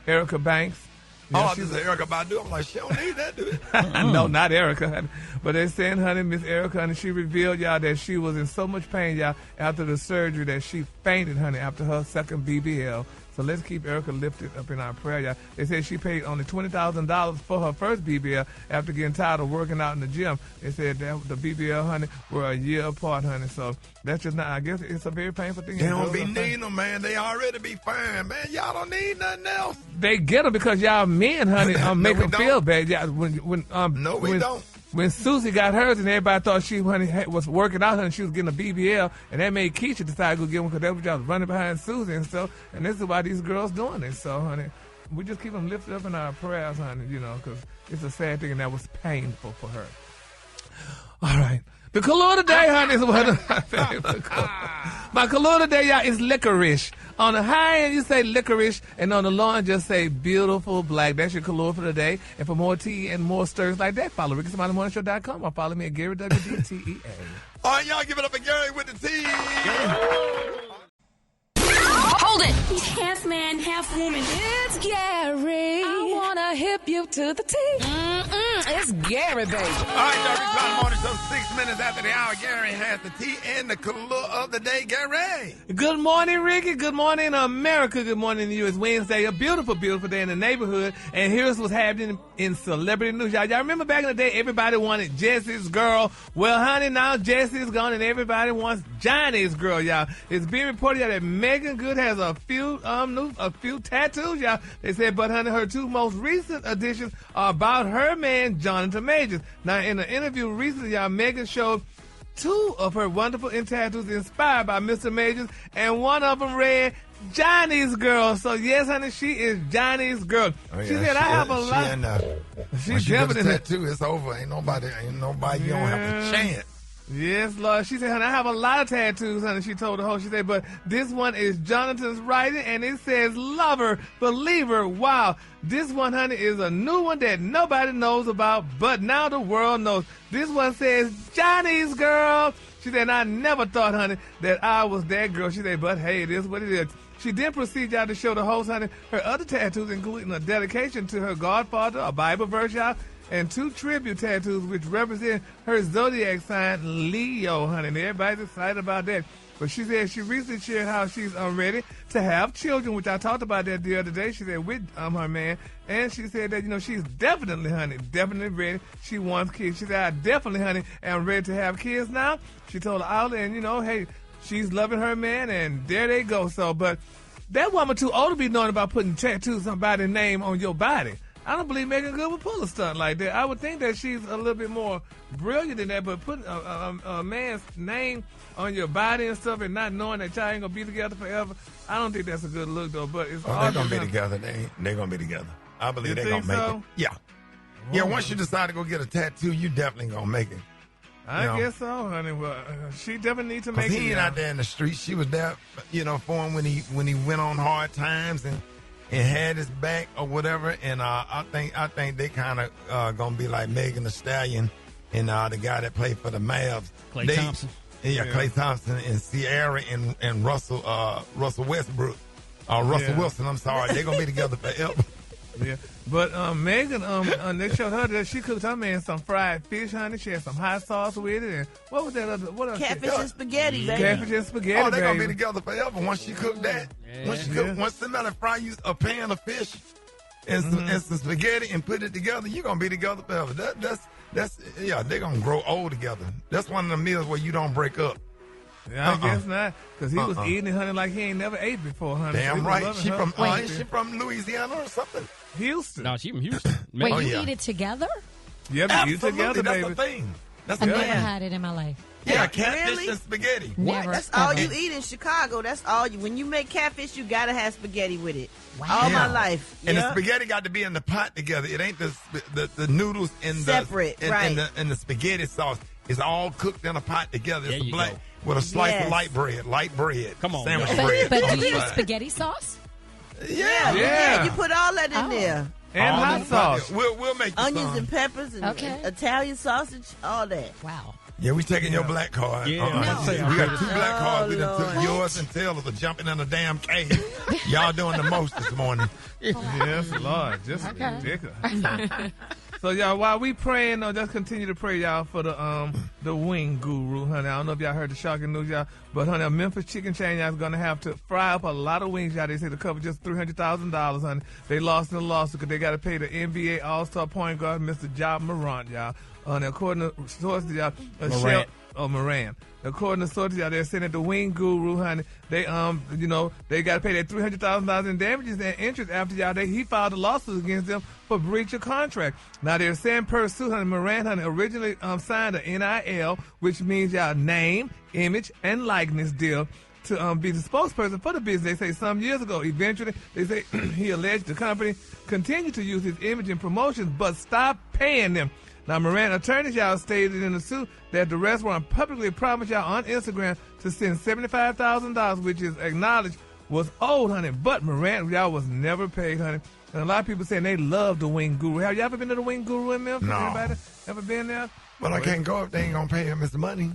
Erica Banks. Yeah, she's Erica Badu. I'm like, she don't need that, dude. No, not Erica. But they're saying, honey, Miss Erica, and she revealed, y'all, that she was in so much pain, y'all, after the surgery that she fainted, honey, after her second BBL. So let's keep Erica lifted up in our prayer, y'all. They said she paid only $20,000 for her first BBL after getting tired of working out in the gym. They said that the BBL, honey, were a year apart, honey. So that's just not, I guess it's a very painful thing. They don't be needing them, man. They already be fine, man. Y'all don't need nothing else. They get them because y'all men, honey, make them feel bad. Yeah, no, we don't. When Susie got hers and everybody thought she was working out, and she was getting a BBL, and that made Keisha decide to go get one because that's what y'all was running behind Susie and stuff. And this is why these girls doing it. So, honey, we just keep them lifted up in our prayers, honey, because it's a sad thing and that was painful for her. All right. The color today, honey, is one of my favorite colors. My color today, y'all, is licorice. On the high end, you say licorice, and on the low end, just say beautiful black. That's your color for today. And for more tea and more stirs like that, follow RickySmileyMorningShow.com or follow me at Gary WDTEA. All right, y'all, give it up for Gary with the tea. Hold it! He's half man, half woman. It's Gary. I wanna hip you to the T. It's Gary, baby. All right, y'all, Rickey Smiley Morning Show, 6 minutes after the hour. Gary has the tea and the color of the day. Gary. Good morning, Ricky. Good morning, America. Good morning to you. It's Wednesday, a beautiful, beautiful day in the neighborhood. And here's what's happening in celebrity news. Y'all remember back in the day, everybody wanted Jesse's girl. Well, honey, now Jesse's gone and everybody wants Johnny's girl, y'all. It's being reported, y'all, that Megan Good has a few tattoos, y'all. They said, but honey, her two most recent additions are about her man, Jonathan Majors. Now, in an interview recently, y'all, Megan showed two of her wonderful tattoos inspired by Mr. Majors, and one of them read, Johnny's girl. So yes, honey, she is Johnny's girl. Oh, yeah, she said, I have a lot. She's definitely tattoo. It's over. Ain't nobody. You don't have a chance. Yes, Lord. She said, honey, I have a lot of tattoos, honey. She told the host. She said, but this one is Jonathan's writing, and it says lover, believer. Wow. This one, honey, is a new one that nobody knows about, but now the world knows. This one says Johnny's girl. She said, I never thought, honey, that I was that girl. She said, but hey, it is what it is. She then proceeded out to show the host, honey, her other tattoos, including a dedication to her godfather, a Bible verse, y'all, and 2 tribute tattoos, which represent her zodiac sign, Leo, honey. And everybody's excited about that. But she said she recently shared how she's ready to have children, which I talked about that the other day. She said with her man. And she said that, she's definitely, honey, definitely ready. She wants kids. She said, I definitely, honey, am ready to have kids now. She told the outlet, and, hey, she's loving her man, and there they go. So, but that woman too old to be knowing about putting tattoos of somebody's name on your body. I don't believe Megan Good would pull a stunt like that. I would think that she's a little bit more brilliant than that, but putting a man's name on your body and stuff and not knowing that y'all ain't going to be together forever, I don't think that's a good look, though. But it's they're going to be together. They're going to be together. I believe they're going to make it. Yeah. Yeah, once you decide to go get a tattoo, you definitely going to make it. I guess so, honey. Well, she definitely needs to make it. He ain't out there in the street. She was there, for him when he went on hard times and had his back or whatever. And I think they kind of gonna be like Megan Thee Stallion and the guy that played for the Mavs, Klay Thompson. Yeah, Klay Thompson and Ciara and Russell Westbrook, Russell Wilson. I'm sorry, they're gonna be together forever. Yeah, but Megan, they showed her that she cooked her man some fried fish, honey. She had some hot sauce with it, and what was that other? What else? Catfish and spaghetti, baby. Catfish and spaghetti. Oh, they're baby. gonna be together forever once she cooked that. Yeah. Once somebody fry you a pan of fish and some spaghetti and put it together, you're gonna be together forever. That's they're gonna grow old together. That's one of the meals where you don't break up. Yeah, I guess not, because he was eating it, honey, like he ain't never ate before, honey. Damn right. She from Louisiana or something? Houston. No, she from Houston. Wait, you eat it together? Yeah, you eat together, that's baby. the thing. That's I've the never thing. had it in my life. Yeah, catfish Really? and spaghetti. Never. That's all ever. you eat in Chicago. That's all you. When you make catfish, you gotta have spaghetti with it. Wow. All my life. And Yeah. the spaghetti got to be in the pot together. It ain't the noodles in Separate, right. and the spaghetti sauce. It's all cooked in a pot together. It's There you black go. with a slice Yes. of light bread. Come on, sandwich y'all. bread. But on do the you use side. spaghetti sauce? Yeah, you put all that in there. And All hot them- sauce. We'll make you Onions some. and peppers and Okay. Italian sausage, all that. Wow. Yeah, we taking your black card. Yeah, No. We got 2 black cards. We done Lord. took yours and Taylor's are jumping in a damn cave. Y'all doing the most this morning. Yes, Lord. Just Okay. ridiculous. So, y'all, while we praying, just continue to pray, y'all, for the wing guru, honey. I don't know if y'all heard the shocking news, y'all, but, honey, a Memphis chicken chain, y'all, is going to have to fry up a lot of wings, y'all. They say to cover just $300,000, honey. They lost in the lawsuit because they got to pay the NBA All-Star point guard, Mr. Ja Morant, y'all. According to sources, y'all, Moran. According to sources, y'all, they're saying that the wing guru, honey, they they got to pay that $300,000 in damages and interest after he filed a lawsuit against them for breach of contract. Now they're saying per suit, honey, Moran, honey, originally signed a NIL, which means y'all name, image, and likeness deal to be the spokesperson for the business. They say some years ago. Eventually, they say he alleged the company continued to use his image in promotions, but stopped paying them. Now, Moran attorneys, y'all, stated in the suit that the restaurant publicly promised y'all on Instagram to send $75,000, which is acknowledged was owed, honey. But Moran, y'all, was never paid, honey. And a lot of people saying they love the wing guru. Have you ever been to the wing guru in Memphis? No. Anybody ever been there? Well, I can't go if they ain't going to pay him his money.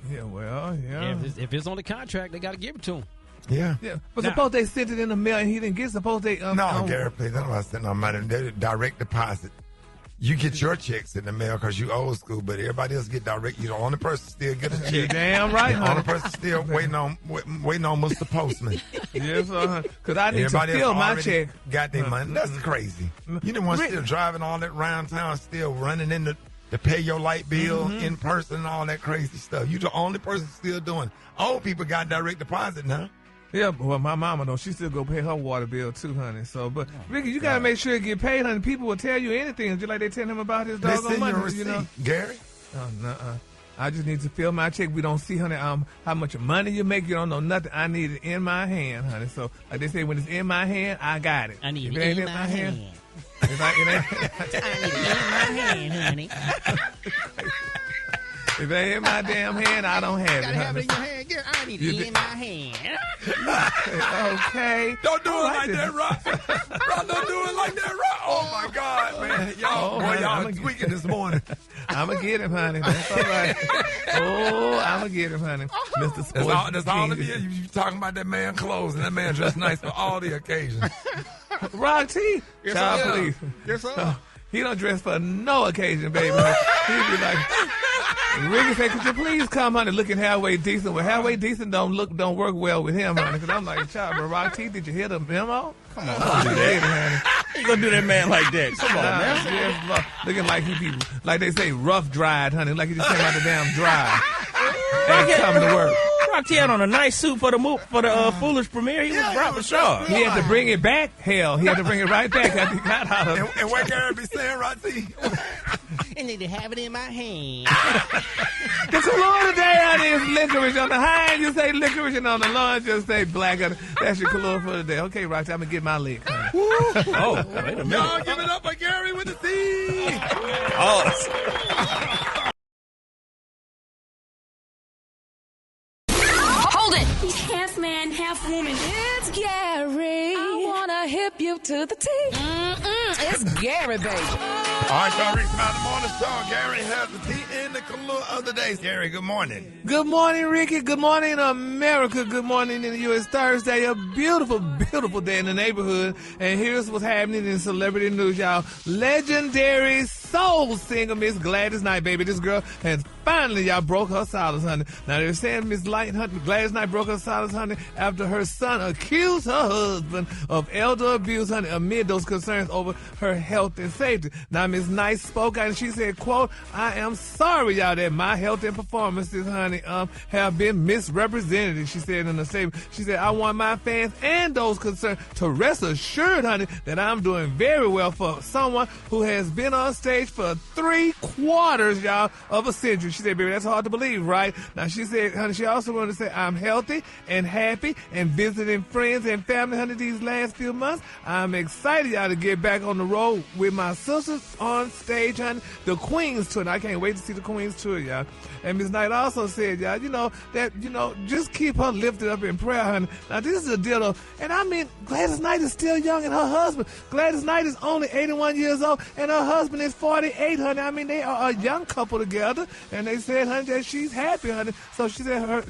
Yeah, well, yeah. Yeah, if it's on the contract, they got to give it to him. Yeah. But Now- suppose they sent it in the mail and he didn't get it. Suppose they... No, Gary, please. That's why I said no money. They direct deposit. You get your checks in the mail because you old school, but everybody else get direct. You're the only person still get a check. You damn right, The only honey. person still waiting on Mr. Postman. Yes, because I need Everybody to fill else my already check. got their money. That's crazy. You didn't want still driving all that round town, still running in to pay your light bill in person and all that crazy stuff. You the only person still doing. Old people got direct deposit now. Yeah, well, my mama, though, she still go pay her water bill, too, honey. So, but, Ricky, you got to make sure you get paid, honey. People will tell you anything, just like they tell him about his They doggone send you a money, receipt, you know. Gary. Oh, nuh-uh. I just need to fill my check. We don't see, honey, how much money you make. You don't know nothing. I need it in my hand, honey. So, like they say, when it's in my hand, I got it. I need If it ain't in my hand. If I, it ain't, I need it in my hand, honey. If it ain't in my damn hand, I don't have it. Gotta have it in your hand. I need it in my hand. Okay. Don't do it like that, Rock. Rock, don't do it like that, Rock. Oh, my God, man. Y'all tweaking this morning. I'm going to get him, honey. That's all right. Oh, I'm going to get him, honey. Mr. Sports. That's all of you. You talking about that man clothes, and that man dressed nice for all the occasions. Rock T. Yes, Child sir. police. Yes, sir. He don't dress for no occasion, baby. He'd be like, Rickey said, could you please come, honey, looking halfway decent? Well, halfway decent don't work well with him, honey. Because I'm like, child, but Rock T, did you hear the memo? Come on, don't do that, honey. You gonna do that man like that? Come on, man. Yeah, looking like he be, like they say, rough dried, honey. Like he just came out the damn dry. And come to work. Rock T had on a nice suit for the Foolish premiere. He was proper sharp. He had to bring it back. Hell, he had to bring it right back after he got out of it. And what Gary be saying, Rock T? I need to have it in my hand. The cologne today, honey, is licorice. On the high end, you say licorice, and on the low end, just say black. That's your cologne for today. Okay, Roxy, I'm going to get my lick. Oh, wait a minute. Y'all give it up for Gary with the C. Hold it! He's half man, half woman. It's Gary. I wanna hip you to the T. It's Gary, baby. All right, y'all reach out the morning star. Gary has the tea in the color of the day. Gary, good morning. Good morning, Rickey. Good morning, America. Good morning in the U.S. Thursday. A beautiful, beautiful day in the neighborhood. And here's what's happening in celebrity news, y'all. Legendary soul singer Miss Gladys Knight, baby. This girl has finally, y'all, broke her silence, honey. Now, they're saying Miss Gladys Knight broke her silence, honey, after her son accused her husband of elder abuse, honey, amid those concerns over her health and safety. Now, Miss Knight spoke out and she said, quote, I am sorry, y'all, that my health and performances, honey, have been misrepresented. She said in a statement, she said, I want my fans and those concerned to rest assured, honey, that I'm doing very well for someone who has been on stage for 3/4, y'all, of a century. She said, baby, that's hard to believe, right? Now, she said, honey, she also wanted to say, I'm healthy and happy and visiting friends and family, honey, these last few months. I'm excited, y'all, to get back on the road with my sisters on stage, honey, the Queens tour. And I can't wait to see the Queens tour, y'all. And Miss Knight also said, y'all, just keep her lifted up in prayer, honey. Now, this is a deal, though. And I mean, Gladys Knight is still young, and her husband, Gladys Knight, is only 81 years old, and her husband is 48, honey. I mean, they are a young couple together, and they said, honey, that she's happy, honey. So she said her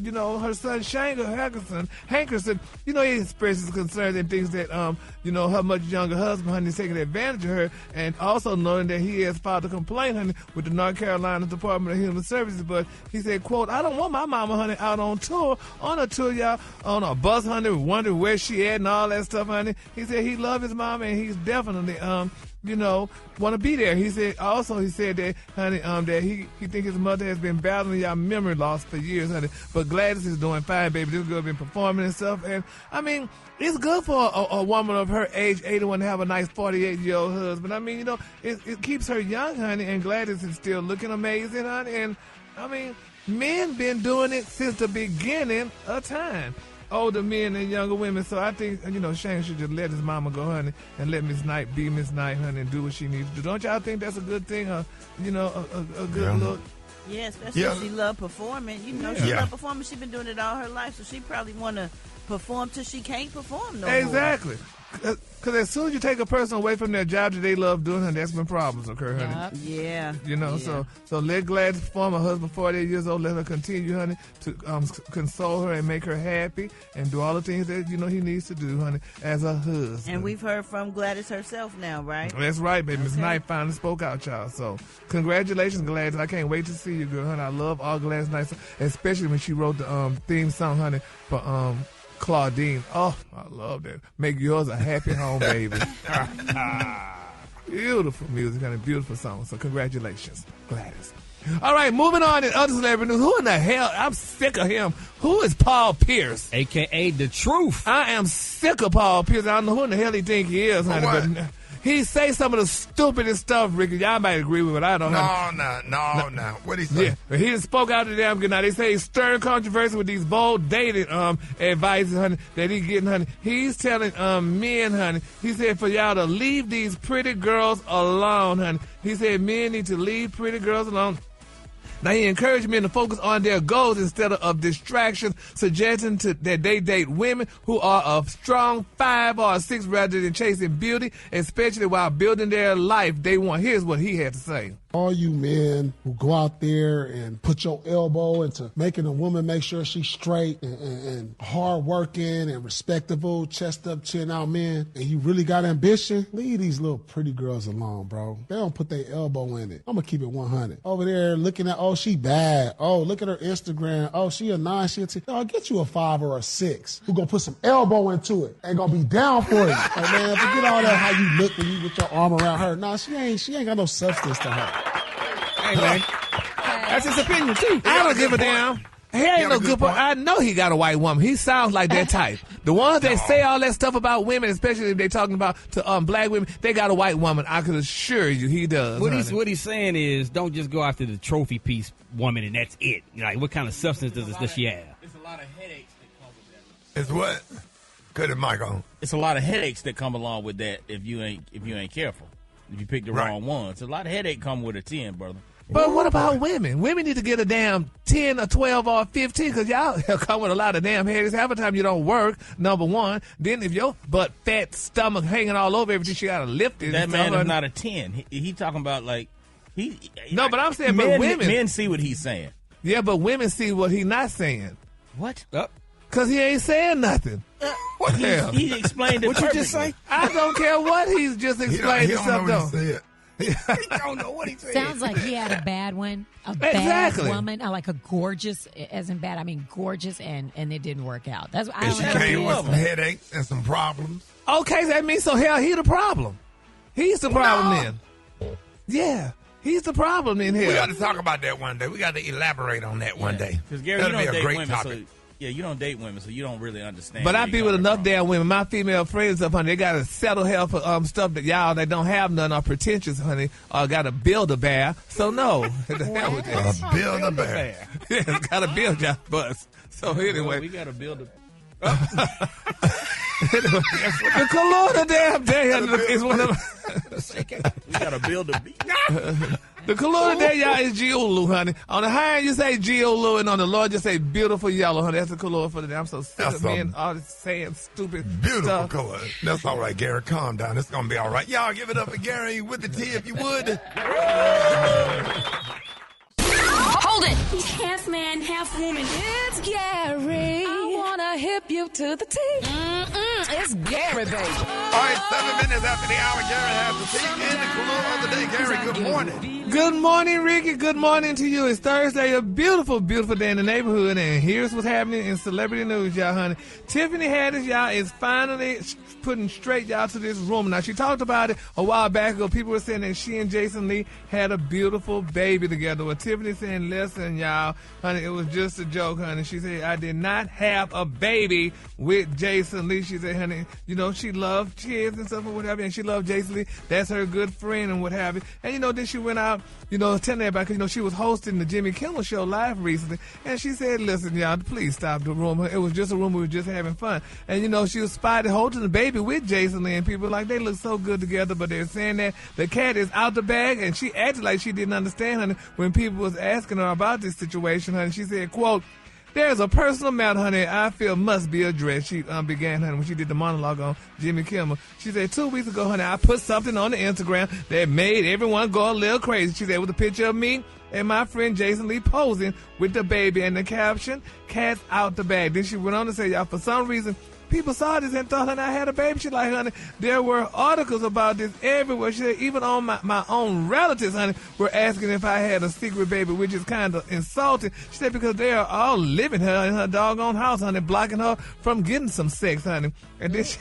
son, Hankerson, he expressed his concerns and things that, her much younger husband, honey, is taking advantage of her, and also knowing that he has filed a complaint, honey, with the North Carolina Department of Human Services. But he said, quote, I don't want my mama, honey, out on a tour, y'all, on a bus, honey, wondering where she at and all that stuff, honey. He said he loved his mama, and he's definitely, want to be there. He said that, honey, that he think his mother has been battling y'all memory loss for years, honey. But Gladys is doing fine, baby. This girl been performing and stuff. And, I mean, it's good for a woman of her age, 81, to have a nice 48-year-old husband. I mean, it keeps her young, honey, and Gladys is still looking amazing, honey. And, I mean, men been doing it since the beginning of time. Older men and younger women. So I think, Shane should just let his mama go, honey, and let Miss Knight be Miss Knight, honey, and do what she needs to do. Don't y'all think that's a good thing? A good look? Yeah, especially if she love performing. She love performing. She's been doing it all her life, so she probably want to perform till she can't perform no more. Exactly. Because as soon as you take a person away from their job that they love doing, honey, that's when problems occur, honey. Yeah. So let Gladys perform. Her husband, 48 years old, let her continue, honey, to console her and make her happy and do all the things that, he needs to do, honey, as a husband. And we've heard from Gladys herself now, right? That's right, baby. Miss Knight finally spoke out, y'all. So congratulations, Gladys. I can't wait to see you, girl, honey. I love all Gladys Knight, especially when she wrote the theme song, honey, for Claudine. Oh, I love that. Make yours a happy home, baby. Beautiful music and a beautiful song. So congratulations, Gladys. All right, moving on in other celebrity news. Who in the hell? I'm sick of him. Who is Paul Pierce? A.K.A. The Truth. I am sick of Paul Pierce. I don't know who in the hell he think he is, honey. But he say some of the stupidest stuff, Rickey. Y'all might agree with it. I don't know. No. What he say? Yeah, but he just spoke out to damn good. Now, they say he's stirring controversy with these bold dating advices, honey, that he's getting, honey. He's telling men, honey, he said for y'all to leave these pretty girls alone, honey. He said men need to leave pretty girls alone. Now, he encouraged men to focus on their goals instead of distractions, suggesting that they date women who are a strong 5 or 6 rather than chasing beauty, especially while building their life they want. Here's what he had to say. All you men who go out there and put your elbow into making a woman make sure she's straight and hard-working and respectable, chest-up, chin-out men, and you really got ambition, leave these little pretty girls alone, bro. They don't put their elbow in it. I'm going to keep it 100. Over there looking at, oh, she bad. Oh, look at her Instagram. Oh, she a 9, she a 10. No, get you a 5 or a 6 who going to put some elbow into it and going to be down for it. Hey, man, forget all that how you look when you with your arm around her. Nah, she ain't got no substance to her. Hey, man. That's his opinion, too. I don't give a damn. He ain't no good point. I know he got a white woman. He sounds like that type. The ones that say all that stuff about women, especially if they're talking about to black women, they got a white woman. I can assure you he does. What he's saying is, don't just go after the trophy piece woman and that's it. Like, what kind of substance does she have? It's a lot of headaches that come with that. It's what? Cut it, Michael. It's a lot of headaches that come along with that if you ain't careful. If you pick the wrong one. It's a lot of headache come with a 10, brother. But what about women? Women need to get a damn 10 or 12 or 15 because y'all come with a lot of damn headaches. Half the time you don't work, number one. Then if your butt, fat, stomach hanging all over everything, she got to lift it. That man is not a 10. He talking about like... No, but I'm saying men, but women... Men see what he's saying. Yeah, but women see what he's not saying. What? Because he ain't saying nothing. What the hell? He explained it What you just say? I don't care what he's just explained. He don't know what he said. He don't know what he said. Sounds like he had a bad one. A bad woman. Like a gorgeous, as in bad, I mean gorgeous, and it didn't work out. That's what and she came with some headaches and some problems. Okay, that means so hell he the problem. He's the problem then. Yeah. He's the problem in here. We got to talk about that one day. We got to elaborate on that one day. Because Gary, that'll you don't be a date great women, topic. you don't date women, so you don't really understand. But I be with enough damn women. My female friends up, honey, they got to settle hell for stuff that y'all that don't have none are pretentious, honey, or got to build a bear. So no. Build a bear. Yeah, got to build y'all bus. So anyway. We got to build a... The Kelowna damn day is one of we got to build a beat. The Kelowna day, y'all, is Giolu, honey. On the high end, you say Giolu, and on the low, you say beautiful yellow, honey. That's the Kelowna for the day. I'm so sick of men all this saying stupid beautiful stuff. color. That's all right, Gary. Calm down. It's going to be all right. Y'all give it up for Gary with the T if you would. Hold it! He's half man, half woman. It's Gary. I wanna hip you to the T. It's Gary, baby. All right, 7 minutes after the hour, Gary has the T in the Kelowna of the day. Gary, good morning. Good morning, Ricky. Good morning to you. It's Thursday, a beautiful, beautiful day in the neighborhood, and here's what's happening in celebrity news, y'all, honey. Tiffany Haddish, y'all, is finally putting straight y'all to this rumor. Now, she talked about it a while back ago. People were saying that she and Jason Lee had a beautiful baby together. Well, Tiffany saying, listen, y'all, honey, it was just a joke, honey. She said, I did not have a baby with Jason Lee. She said, honey, you know, she loved kids and stuff and whatever, and she loved Jason Lee. That's her good friend and what have you. And, you know, then she went out, you know, telling everybody, because, you know, she was hosting the Jimmy Kimmel Show live recently, and she said, listen, y'all, please stop the rumor. It was just a rumor. We were just having fun. And, you know, she was spotted holding the baby with Jason Lee, and people were like, they look so good together, but they're saying that the cat is out the bag, and she acted like she didn't understand, honey, when people was asking her about this situation, honey. She said, quote, there's a personal matter, honey, I feel must be addressed. She began, honey, when she did the monologue on Jimmy Kimmel. She said, 2 weeks ago, honey, I put something on the Instagram that made everyone go a little crazy. She said, with a picture of me and my friend Jason Lee posing with the baby and the caption, cat's out the bag. Then she went on to say, y'all, for some reason, people saw this and thought, honey, I had a baby. She like, honey, there were articles about this everywhere. She said, even on my own relatives, honey, were asking if I had a secret baby, which is kind of insulting. She said, because they are all living her in her doggone house, honey, blocking her from getting some sex, honey. And then she,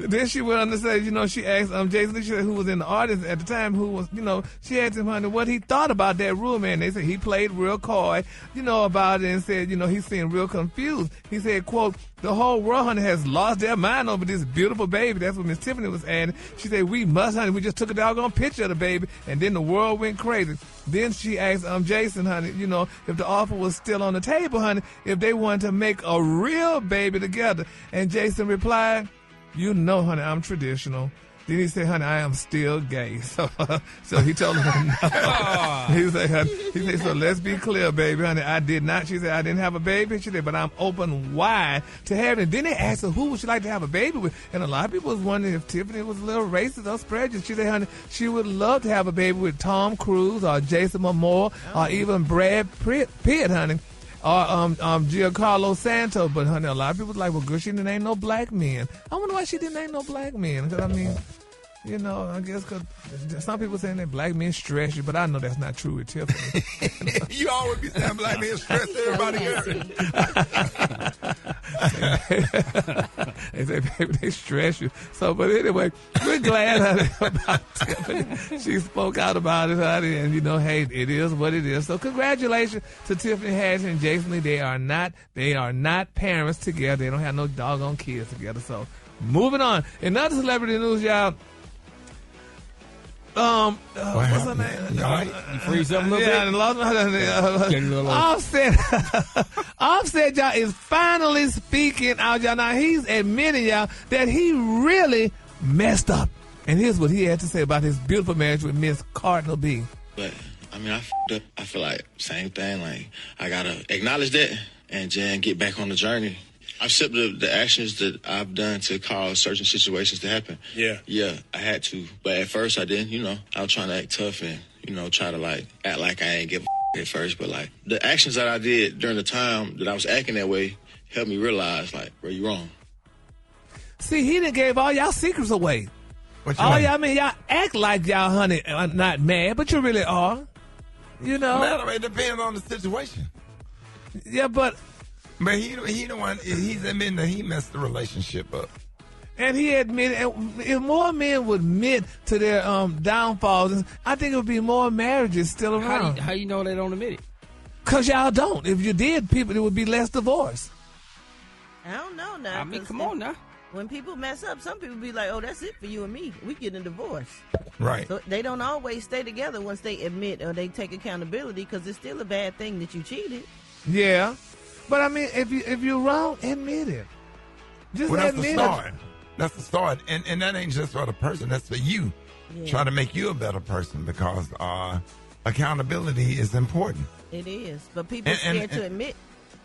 then she went on to say, you know, she asked Jason Lee, who was in the audience at the time, who was, you know, she asked him, honey, what he thought about that rumor. And they said he played real coy, you know, about it, and said, you know, he seemed real confused. He said, quote, the whole world, honey, has lost their mind over this beautiful baby. That's what Miss Tiffany was adding. She said, we must, honey. We just took a doggone picture of the baby, and then the world went crazy. Then she asked Jason, honey, you know, if the offer was still on the table, honey, if they wanted to make a real baby together. And Jason replied, you know, honey, I'm traditional. Then he said, honey, I am still gay. So he told her no. He said, so let's be clear, baby, honey. I did not. She said, I didn't have a baby. She said, but I'm open wide to having it. Then they asked her, who would she like to have a baby with? And a lot of people was wondering if Tiffany was a little racist or prejudiced. She said, honey, she would love to have a baby with Tom Cruise or Jason Momoa or even Brad Pitt, honey. Or Giancarlo Santos, but honey, a lot of people was like, well, girl, she didn't name no black men. I wonder why she didn't name no black men. Because, I mean, you know, I guess because some people saying that black men stress you, but I know that's not true with Tiffany. You always be saying black men stress everybody else. They say, baby, they stress you. So, but anyway, we're glad, honey, about Tiffany. She spoke out about it, honey, and, you know, hey, it is what it is. So congratulations to Tiffany Haddish and Jason Lee. They are not parents together. They don't have no doggone kids together. So moving on. In other celebrity news, y'all, what's her name? You freeze up a little bit? Offset, y'all, is finally speaking out, y'all. Now, he's admitting, y'all, that he really messed up. And here's what he had to say about his beautiful marriage with Miss Cardinal B. But, I mean, I f***ed up. I feel like same thing. Like, I got to acknowledge that and then get back on the journey. I've accepted the actions that I've done to cause certain situations to happen. Yeah, I had to. But at first I didn't, you know. I was trying to act tough and, you know, try to, like, act like I ain't give a at first. But, like, the actions that I did during the time that I was acting that way helped me realize, like, bro, you wrong. See, he done gave all y'all secrets away. All y'all, I mean, y'all act like y'all, honey, are not mad, but you really are. You know? Well, it depends on the situation. Yeah, but he the one, he's admitting that he messed the relationship up. And he admitted, if more men would admit to their downfalls, I think it would be more marriages still around. How you know they don't admit it? Because y'all don't. If you did, there would be less divorce. I don't know now. I mean, come on now. When people mess up, some people be like, oh, that's it for you and me. We get a divorce. Right. So they don't always stay together once they admit or they take accountability, because it's still a bad thing that you cheated. Yeah. But, I mean, if you're wrong, admit it. Just admit it. That's the start. That's the start. And that ain't just for the person. That's for you. Yeah. Try to make you a better person, because accountability is important. It is. But people are scared to admit.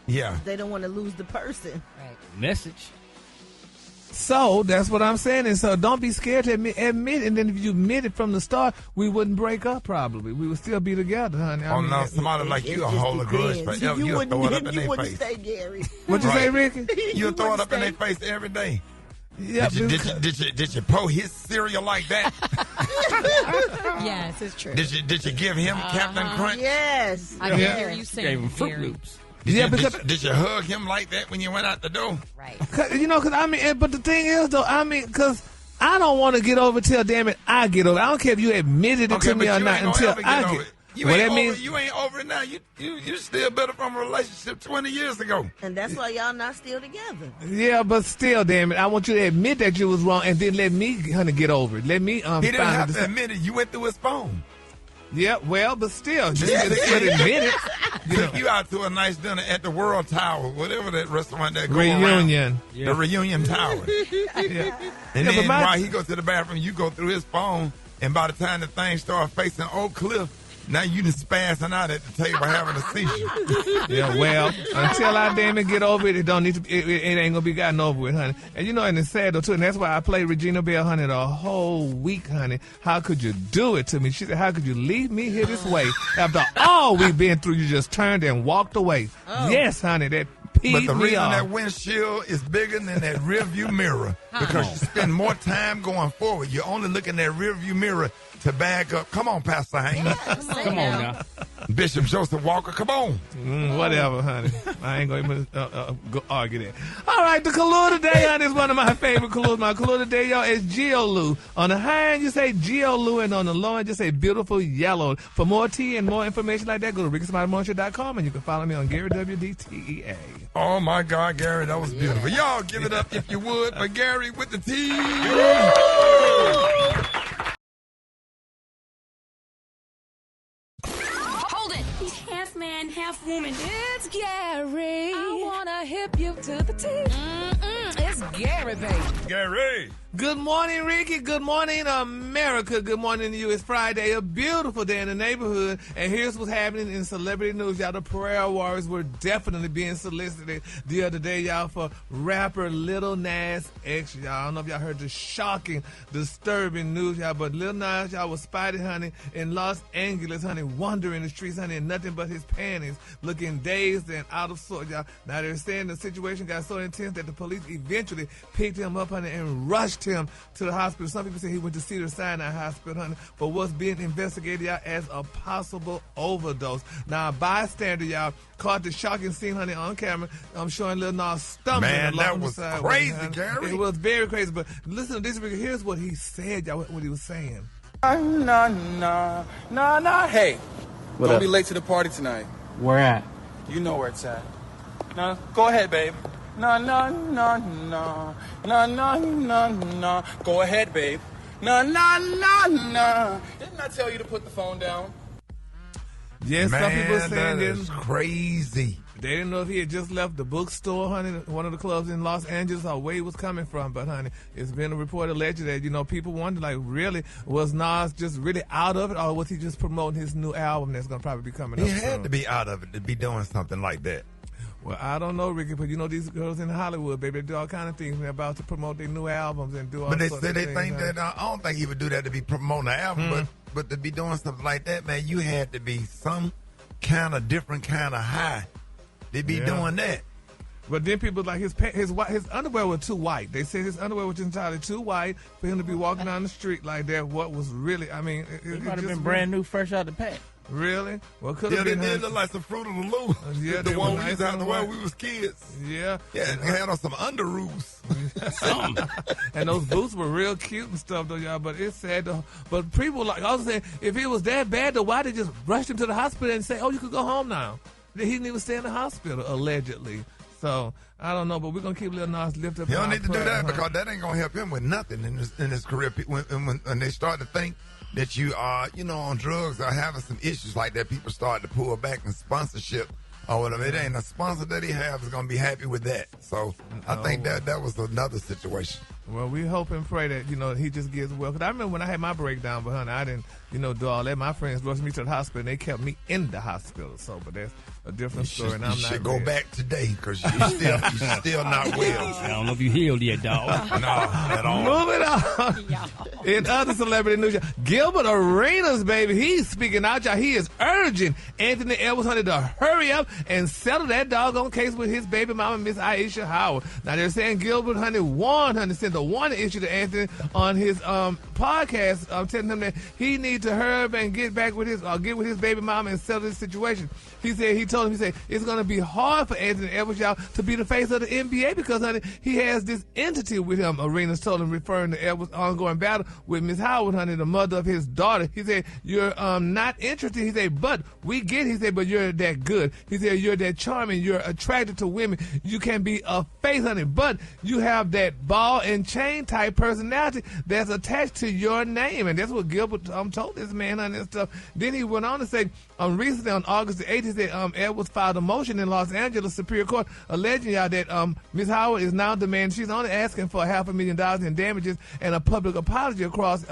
Yeah. They don't want to lose the person. Right. Message. So that's what I'm saying. And so don't be scared to admit. And then if you admit it from the start, we wouldn't break up probably. We would still be together, honey. No, somebody like you will hold a grudge forever. You'll throw it up in their face. Stay, Gary. What you say, Ricky? You'll throw it up in their face every day. Yeah, did you pour his cereal like that? Yes, it's true. Did you give him Captain Crunch? Yes. I can hear you saying. Gave him Fruit Loops. Did you hug him like that when you went out the door? Right. You know, because I mean, but the thing is, though, I mean, because I don't want to get over till, damn it, I get over it. I don't care if you admitted it to me or not until I get it. You ain't over it now. You still better from a relationship 20 years ago. And that's why y'all not still together. Yeah, but still, damn it, I want you to admit that you was wrong and then let me, honey, get over it. Let me He didn't have to admit it. You went through his phone. Yeah, well, but still, you could admit it. Took you out to a nice dinner at the World Tower, whatever that restaurant that go Reunion. around. Yeah. The Reunion Tower. And then while he goes to the bathroom, you go through his phone, and by the time the thing starts facing Oak Cliff, now you just spazzing out at the table having a seizure. Yeah, well, until I damn it get over it, it don't need to. It ain't gonna be gotten over with, honey. And you know, and it's sad though too, and that's why I played Regina Bell, honey, the whole week, honey. How could you do it to me? She said, "How could you leave me here this way after all we've been through? You just turned and walked away." Oh. Yes, honey, that. But the reason that windshield is bigger than that rear view mirror, because you spend more time going forward. You're only looking at rear view mirror to back up. Come on, Pastor Haynes. Yeah, come on now. Bishop Joseph Walker, come on. Whatever, honey. I ain't going to go argue that. All right, the color today, honey, is one of my favorite colors. My color today, y'all, is Geolou. On the high end, you say Geolou, and on the low end, just say beautiful yellow. For more tea and more information like that, go to rickysmileymonster.com, and you can follow me on Gary WDTEA. Oh, my God, Gary, that was beautiful. Y'all give it up, if you would, for Gary with the tea. Half man, half woman. It's Gary. I wanna hip you to the T. It's It's Gary, baby. Gary. Good morning, Ricky. Good morning, America. Good morning to you. It's Friday, a beautiful day in the neighborhood. And here's what's happening in celebrity news. Y'all, the prayer warriors were definitely being solicited the other day, y'all, for rapper Lil Nas X. Y'all, I don't know if y'all heard the shocking, disturbing news, y'all, but Lil Nas, y'all, was spotted, honey, in Los Angeles, honey, wandering the streets, honey, in nothing but his panties, looking dazed and out of sorts, y'all. Now, they're saying the situation got so intense that the police eventually picked him up, honey, and rushed him to the hospital. Some people say he went to Cedars-Sinai Hospital, honey, for what's being investigated, y'all, as a possible overdose. Now, a bystander, y'all, caught the shocking scene, honey, on camera. I'm showing Lil Nas stumbling along that the was sidewalk, crazy, honey. Gary. It was very crazy, but listen to this. Here's what he said, y'all, what he was saying. Nah. Hey, What don't up? be late to the party tonight. Where at? You know where it's at. No, go ahead, babe. No. Go ahead, babe. No. Didn't I tell you to put the phone down? Yes, some people Man, saying that is crazy. They didn't know if he had just left the bookstore, honey, one of the clubs in Los Angeles, or where he was coming from. But, honey, it's been a report alleged that, you know, people wonder, like, really, was Nas just really out of it, or was he just promoting his new album that's going to probably be coming up He soon? had to be out of it to be doing something like that. Well, I don't know, Ricky, but you know these girls in Hollywood, baby, they do all kind of things. They're about to promote their new albums and do all But they sorts said of they things, think honey. that I don't think he would do that to be promoting the album, but to be doing something like that, man, you had to be some kind of different kind of high to be doing that. But then people like his underwear was too white. They said his underwear was entirely too white for him to be walking down the street like that. What was really? I mean, It might have been brand new, fresh out the pack. Really? Well, could Yeah, have they been. did look like some Fruit of the Loom. Yeah, the they one were we nice used to have and to wear white. when we was kids. Yeah. Yeah, they had on some underoos. And those boots were real cute and stuff, though, y'all. But it's sad, though. But people, like I was saying, if it was that bad, though, why they just rush him to the hospital and say, "Oh, you could go home now"? He didn't even stay in the hospital, allegedly. So I don't know, but we're gonna keep Lil Nas lifted up. He in don't our need to do prayer, that huh? because that ain't gonna help him with nothing in his career. When they start to think that you are, on drugs or having some issues like that, people start to pull back in sponsorship or whatever. It ain't a sponsor that he has is gonna be happy with that. So I think that was another situation. Well, we hope and pray that, he just gets well. Because I remember when I had my breakdown, but, honey, I didn't, do all that. My friends rushed me to the hospital, and they kept me in the hospital. So, but that's a different story, and I'm You not should go ready. back today because you're still not well. I don't know if you healed yet, dog. No, at all. Moving on. In other celebrity news, Gilbert Arenas, baby, he's speaking out, y'all. He is urging Anthony Edwards, honey, to hurry up and settle that doggone case with his baby mama, Miss Aisha Howard. Now, they're saying Gilbert, honey, sent a warning issue to Anthony on his podcast, telling him that he needs to hurry up and get with his baby mama and settle this situation. He told him, it's going to be hard for Anthony Edwards, y'all, to be the face of the NBA because, honey, he has this entity with him, Arenas told him, referring to Edwards' ongoing battle with Miss Howard, honey, the mother of his daughter. He said, you're not interested. He said, but we get it. He said, but you're that good. He said, you're that charming. You're attracted to women. You can be a face, honey, but you have that ball and chain type personality that's attached to your name. And that's what Gilbert told this man, honey, and stuff. Then he went on to say, recently on August the 8th, he said Edwards filed a motion in Los Angeles Superior Court alleging y'all that Ms. Howard is now demanding, she's only asking for $500,000 in damages and a public apology across,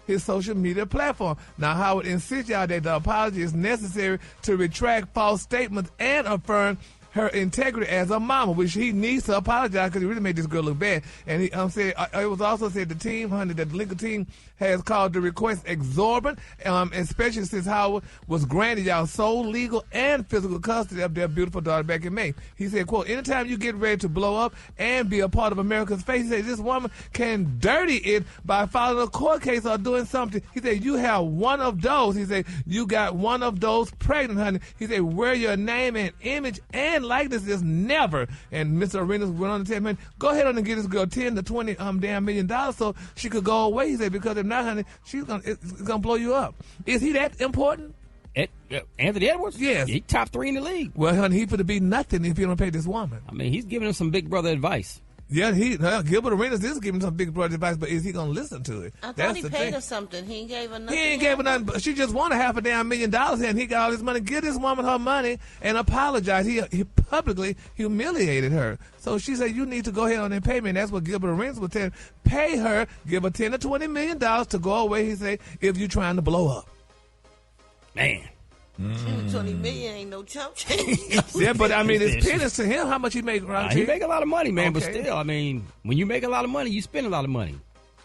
his social media platform. Now, Howard insists y'all that the apology is necessary to retract false statements and affirm her integrity as a mama, which he needs to apologize because he really made this girl look bad. And he said it was also said the team, honey, that the legal team has called the request exorbitant, especially since Howard was granted y'all sole legal and physical custody of their beautiful daughter back in May. He said, quote, anytime you get ready to blow up and be a part of America's face, he said, this woman can dirty it by filing a court case or doing something. He said, you have one of those. He said, you got one of those pregnant, honey. He said, where your name and image and likeness is never. And Mr. Arenas went on to tell me, go ahead on and get this girl $10 to $20 million so she could go away. He said, because if not, honey, it's gonna blow you up. Is he that important? Anthony Edwards? Yes. He's top 3 in the league. Well, honey, he could be nothing if you don't pay this woman. I mean, he's giving him some big brother advice. Yeah, Gilbert Arenas is giving some big brother advice, but is he going to listen to it? I thought he paid her something. He ain't gave her nothing. He ain't gave her nothing. But she just won $500 million, and he got all this money. Give this woman her money and apologize. He publicly humiliated her. So she said, you need to go ahead on and pay me. And that's what Gilbert Arenas was telling. Pay her, give her $10 to $20 million to go away, he said, if you're trying to blow up. Man. $20 million ain't no chump change. Yeah, but I mean, it's pennies to him. How much he make? He make a lot of money, man. Okay. But still, I mean, when you make a lot of money, you spend a lot of money.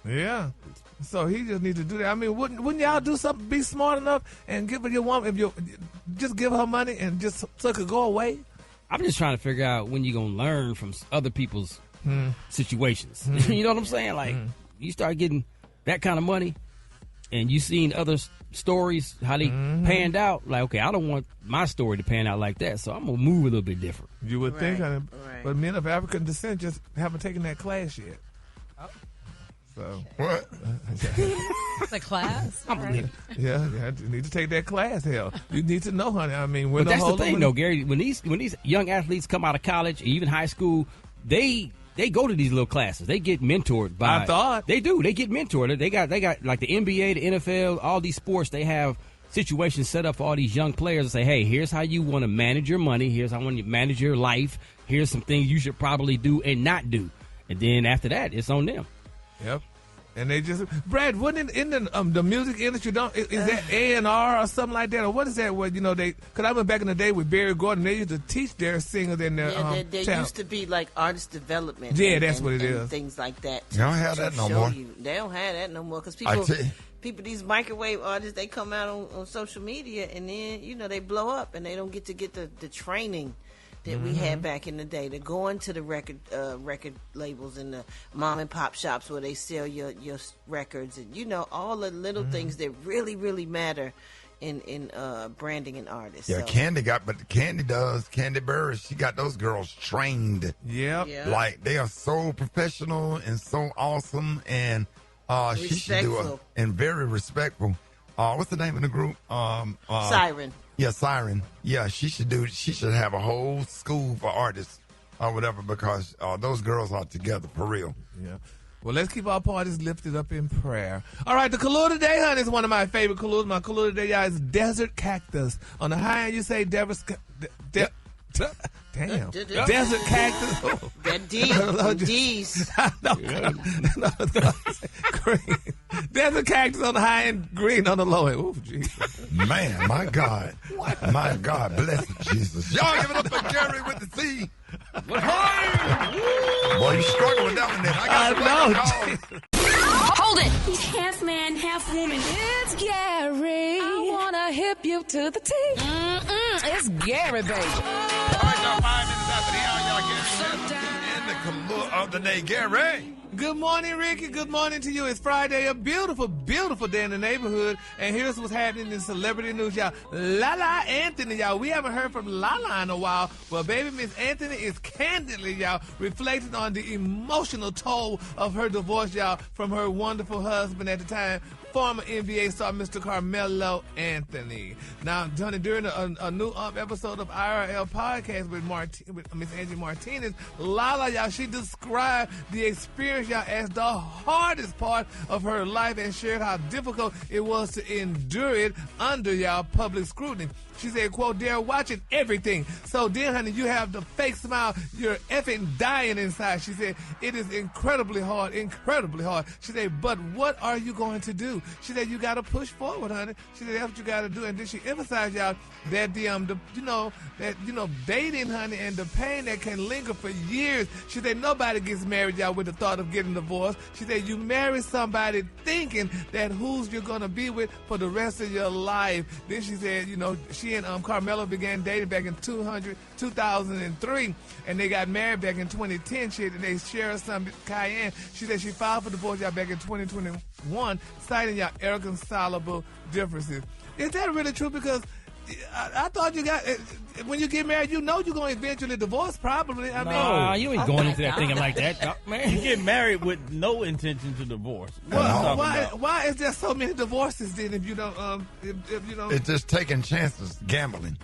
Yeah. So he just needs to do that. I mean, wouldn't y'all do something? Be smart enough and give her your woman. Just give her money and just so it could go away. I'm just trying to figure out when you're gonna learn from other people's situations. You know what I'm saying? Like you start getting that kind of money, and you seen other stories how they panned out. Like, okay, I don't want my story to pan out like that, so I'm gonna move a little bit different. You would think, but men of African descent just haven't taken that class yet. So what? It's a class. Yeah, you need to take that class. Hell, you need to know, honey. I mean, but that's the thing, though, Gary. When these young athletes come out of college, even high school, they go to these little classes. They get mentored by. I thought they do. They get mentored. They got like the NBA, the NFL, all these sports. They have situations set up for all these young players to say, hey, here's how you want to manage your money. Here's how you want to manage your life. Here's some things you should probably do and not do. And then after that, it's on them. Yep. And they just, Brad, wouldn't in the music industry, is that A&R or something like that? Or what is that where, because I went back in the day with Barry Gordon, they used to teach their singers and their there used to be like artist development. Yeah, that's what it is. Things like that. They don't have that no more. They don't have that no more because people, these microwave artists, they come out on social media and then, they blow up and they don't get the training that we had back in the day, to go into the record labels and the mom and pop shops where they sell your records and all the little things that really, really matter in branding an artist. Yeah, so. Candy Burris, she got those girls trained. Yeah. Like they are so professional and so awesome, and she should do it, and very respectful. What's the name of the group? Siren. Yeah, Siren. Yeah, she should have a whole school for artists or whatever, because those girls are together for real. Yeah. Well, let's keep our parties lifted up in prayer. All right, the color today, honey, is one of my favorite colors. My color today, y'all, is desert cactus. On the high end, you say Desert cactus. That D's. Green. Desert cactus on the high end, green on the low end. Oh, Jesus. Man, my God. My God, bless Jesus. Y'all give it up for Gary with the C. Boy, you struggle with that one then. I got Hold it. He's half man, half woman. It's Gary. I want to hip you to the T. It's Gary, baby. All right, y'all, 5 minutes after the hour, y'all get in the color of the day. Gary. Good morning, Ricky. Good morning to you. It's Friday, a beautiful, beautiful day in the neighborhood. And here's what's happening in celebrity news, y'all. Lala Anthony, y'all. We haven't heard from Lala in a while. Well, baby Miss Anthony is candidly, y'all, reflecting on the emotional toll of her divorce, y'all, from her wonderful husband at the time, former NBA star Mr. Carmelo Anthony. Now, during a new episode of IRL podcast with Miss Angie Martinez, Lala, y'all, she described the experience, y'all, as the hardest part of her life and shared how difficult it was to endure it under y'all public scrutiny. She said, quote, they're watching everything. So then, honey, you have the fake smile. You're effing dying inside. She said, it is incredibly hard, incredibly hard. She said, but what are you going to do? She said, you got to push forward, honey. She said, that's what you got to do. And then she emphasized, y'all, that dating, honey, and the pain that can linger for years. She said, nobody gets married, y'all, with the thought of getting divorced. She said, you marry somebody thinking that who's you're going to be with for the rest of your life. Then she said, she and Carmelo began dating back in 2003, and they got married back in 2010. They share a son, Cayenne. She said she filed for divorce, y'all, back in 2021, citing y'all irreconcilable differences. Is that really true? Because I thought when you get married, you're going to eventually divorce, probably. I mean, you ain't going into that thinking like that, man. You get married with no intention to divorce. Why is there so many divorces then? If you don't, it's just taking chances, gambling.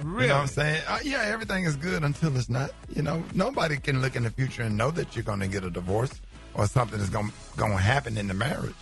Really? You know what I'm saying? Yeah, everything is good until it's not. You know, nobody can look in the future and know that you're going to get a divorce or something is going to happen in the marriage.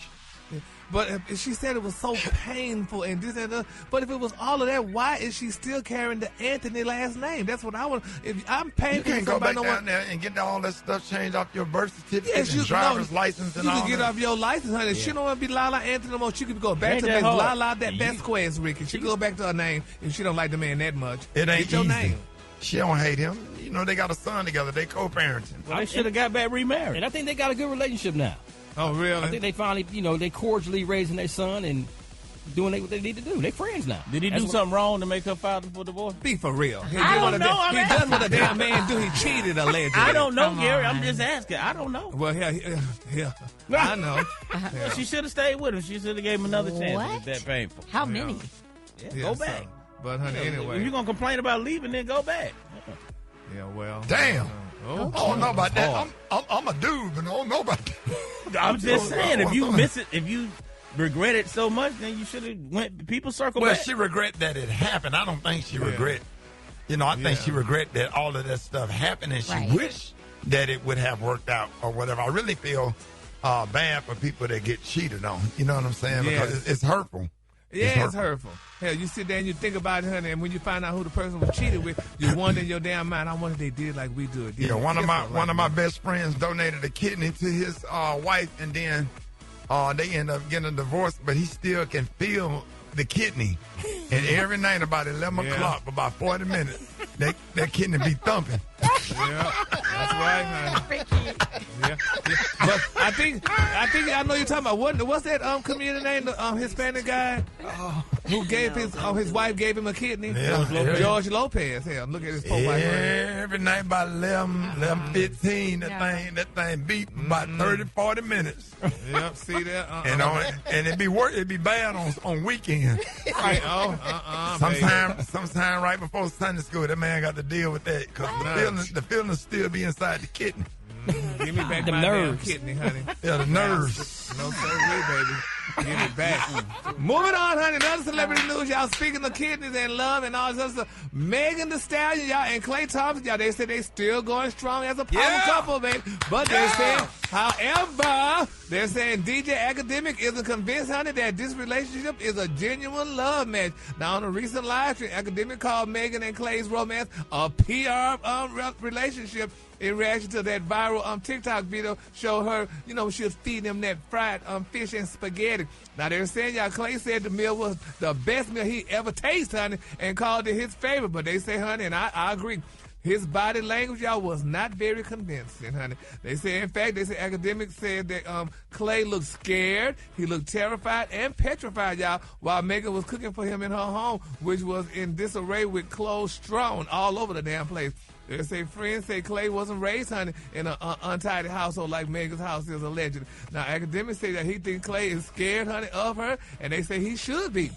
But if she said it was so painful and this and that. But if it was all of that, why is she still carrying the Anthony last name? That's what I want. If I'm paying, you can't go back down there and get all that stuff changed off your birth certificate and driver's license and all that. You can get off your license, honey. Yeah. She don't want to be Lala Anthony no more. She could go back to Miss Lala that Vasquez, Ricky. She can go back to her name if she don't like the man that much. It ain't get your easy. Name. She don't hate him. You know, they got a son together. They co-parenting. Well, they should have got back remarried. And I think they got a good relationship now. Oh, really? I think they finally, they cordially raising their son and doing what they need to do. They friends now. Did he do something wrong to make her file for divorce? Be for real. I don't know. He done what a damn man do. He cheated allegedly. I don't know, Gary. I'm just asking. I don't know. Well, yeah. I know. Yeah. She should have stayed with him. She should have gave him another chance. It's that painful. How many? Go back. But, honey, anyway. If you're going to complain about leaving, then go back. Yeah, well. Damn. I don't know about that. I'm a dude, but I don't know about that. I'm just saying, if you miss it, if you regret it so much, then you should have went. People circle back. Well, she regret that it happened. I don't think she regret. I think she regret that all of that stuff happened, and she wished that it would have worked out or whatever. I really feel bad for people that get cheated on. You know what I'm saying? Because it's hurtful. Yeah, it's hurtful. Hell, you sit there and you think about it, honey, and when you find out who the person was cheated with, you wonder in your damn mind, I wonder if they did like we do it. Yeah, one of my best friends donated a kidney to his wife, and then they end up getting a divorce, but he still can feel the kidney. And every night about 11 o'clock, for about 40 minutes, that kidney be thumping. Yeah, that's right, honey. Yeah. But I think I know you're talking about what's that comedian name? The Hispanic guy who gave his wife gave him a kidney. George Lopez. Hell, look at his poor wife. Every night about 11:15, that thing beat about 30, 40 minutes. Yep, see that? And it'd be bad on weekends. Right? Sometime right before Sunday school, that man got to deal with that because the feelings still be inside the kidney. Give me back the my nerves. damn kidney, honey. Yeah, the nerves. No sir, baby. Give it back. Moving on, honey. Another celebrity news, y'all. Speaking of kidneys and love and all this other stuff, Megan Thee Stallion, y'all, and Klay Thompson, y'all, they said they still going strong as a power couple, baby. But they're saying, however, they're saying DJ Academic isn't convinced, honey, that this relationship is a genuine love match. Now, on a recent live stream, Academic called Megan and Klay's romance a PR relationship. In reaction to that viral TikTok video, show her, she was feeding him that fried fish and spaghetti. Now, they're saying, y'all, Klay said the meal was the best meal he ever tasted, honey, and called it his favorite. But they say, honey, and I agree, his body language, y'all, was not very convincing, honey. They say, in fact, Academic said that Klay looked scared, he looked terrified and petrified, y'all, while Megan was cooking for him in her home, which was in disarray with clothes strewn all over the damn place. They say friends say Klay wasn't raised, honey, in an untidy household like Megan's house is alleged. Now, Academics say that he thinks Klay is scared, honey, of her, and they say he should be.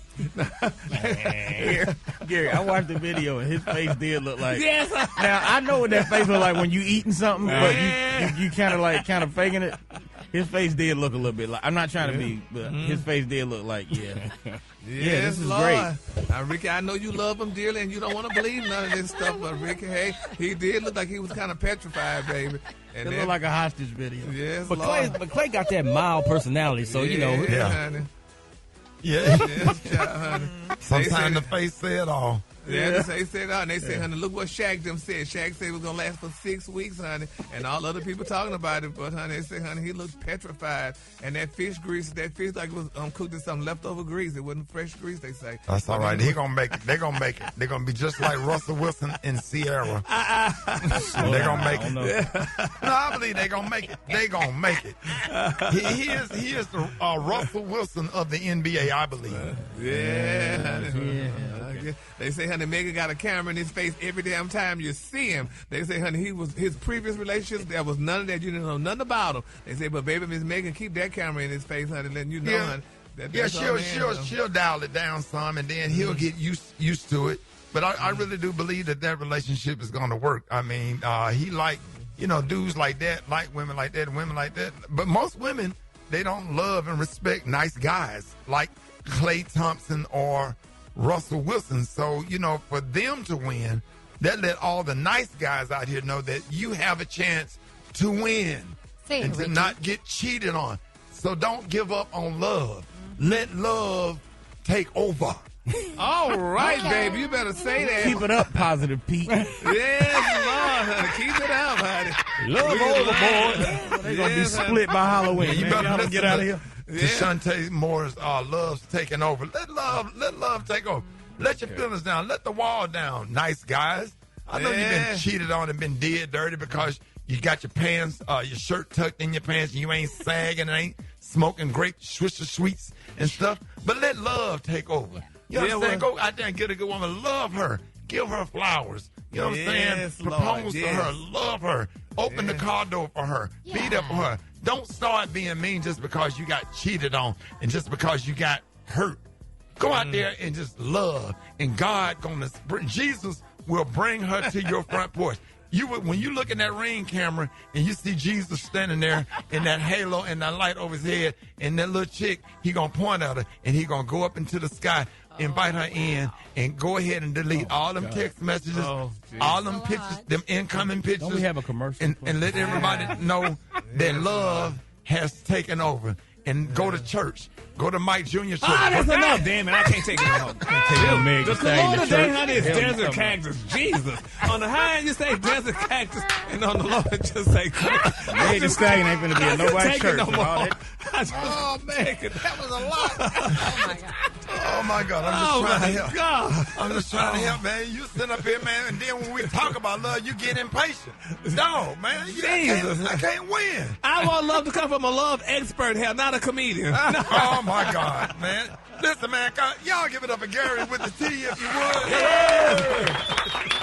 Gary, I watched the video, and his face did look like... Yes! Now, I know what that face look like when you eating something, but you kind of faking it. His face did look a little bit like... I'm not trying to be, but his face did look like, Yes, this is Lord. great. Now, Ricky, I know you love him dearly, and you don't want to believe none of this stuff, but Ricky, hey, he did look like he was kind of petrified, baby. And it looked like a hostage video. Yes, but Lord. Klay got that mild personality, so honey. Yeah. Yes, child, honey. Sometimes the face said all. Yeah, they said, and they said, honey, look what Shaq them said. Shaq said it was going to last for 6 weeks, honey, and all other people talking about it, but, honey, they said, honey, he looked petrified, and that fish like it was cooked in some leftover grease. It wasn't fresh grease, they say. That's all right. He gonna make it. They're gonna make it. They're gonna be just like Russell Wilson and Sierra. They're gonna make it. No, I believe they're gonna make it. They're gonna make it. He is the Russell Wilson of the NBA, I believe. They say, honey, Megan got a camera in his face every damn time you see him. They say, honey, his previous relationships, there was none of that. You didn't know nothing about him. They say, but baby, Miss Megan, keep that camera in his face, honey, letting you know, honey. She'll dial it down some, and then he'll get used to it. But I really do believe that relationship is going to work. I mean, he dudes like that, like women like that, and women like that. But most women, they don't love and respect nice guys like Klay Thompson or Russell Wilson. So, for them to win, that let all the nice guys out here know that you have a chance to win and to not get cheated on. So don't give up on love. Let love take over. All right, baby. You better say that. Keep it up, Positive Pete. Yes, Lord. Keep it up, honey. Love overboard. They're going to be split by Halloween. You better get out of here. To Shantae Moore's Love's taking over. Let love take over. Let your feelings down. Let the wall down. Nice guys. I know you've been cheated on and been did dirty because you got your pants, your shirt tucked in your pants, and you ain't sagging and ain't smoking grape Swisher Sweets and stuff. But let love take over. You know what I'm saying? Go out there and get a good woman. Love her. Give her flowers. You know what I'm saying? Propose to her. Love her. Open the car door for her. Be there for her. Don't start being mean just because you got cheated on and just because you got hurt. Go out there and just love. And God Jesus will bring her to your front porch. When you look in that ring camera and you see Jesus standing there in that halo and that light over his head and that little chick, he going to point at her and he going to go up into the sky, invite her in, and go ahead and delete all them text messages, all them pictures, them incoming pictures. Don't we have a commercial? And let everybody know that love has taken over. And go to church. Go to Mike Jr. Church. That's enough, damn it. I can't take it home. The Corona day, honey, is desert cactus. Jesus. On the high end, you say desert cactus, and on the low end, just say Meg Thee Stallion ain't finna be in nobody's church. No more. Oh, man, that was a lot. Oh, my God. I'm just trying to help. God. I'm just trying to help, man. You sit up here, man, and then when we talk about love, you get impatient. No, man. I can't win. I want love to come from a love expert here, not a comedian. Oh, my God, man. Listen, man, y'all give it up for Gary with the T if you would. Yeah.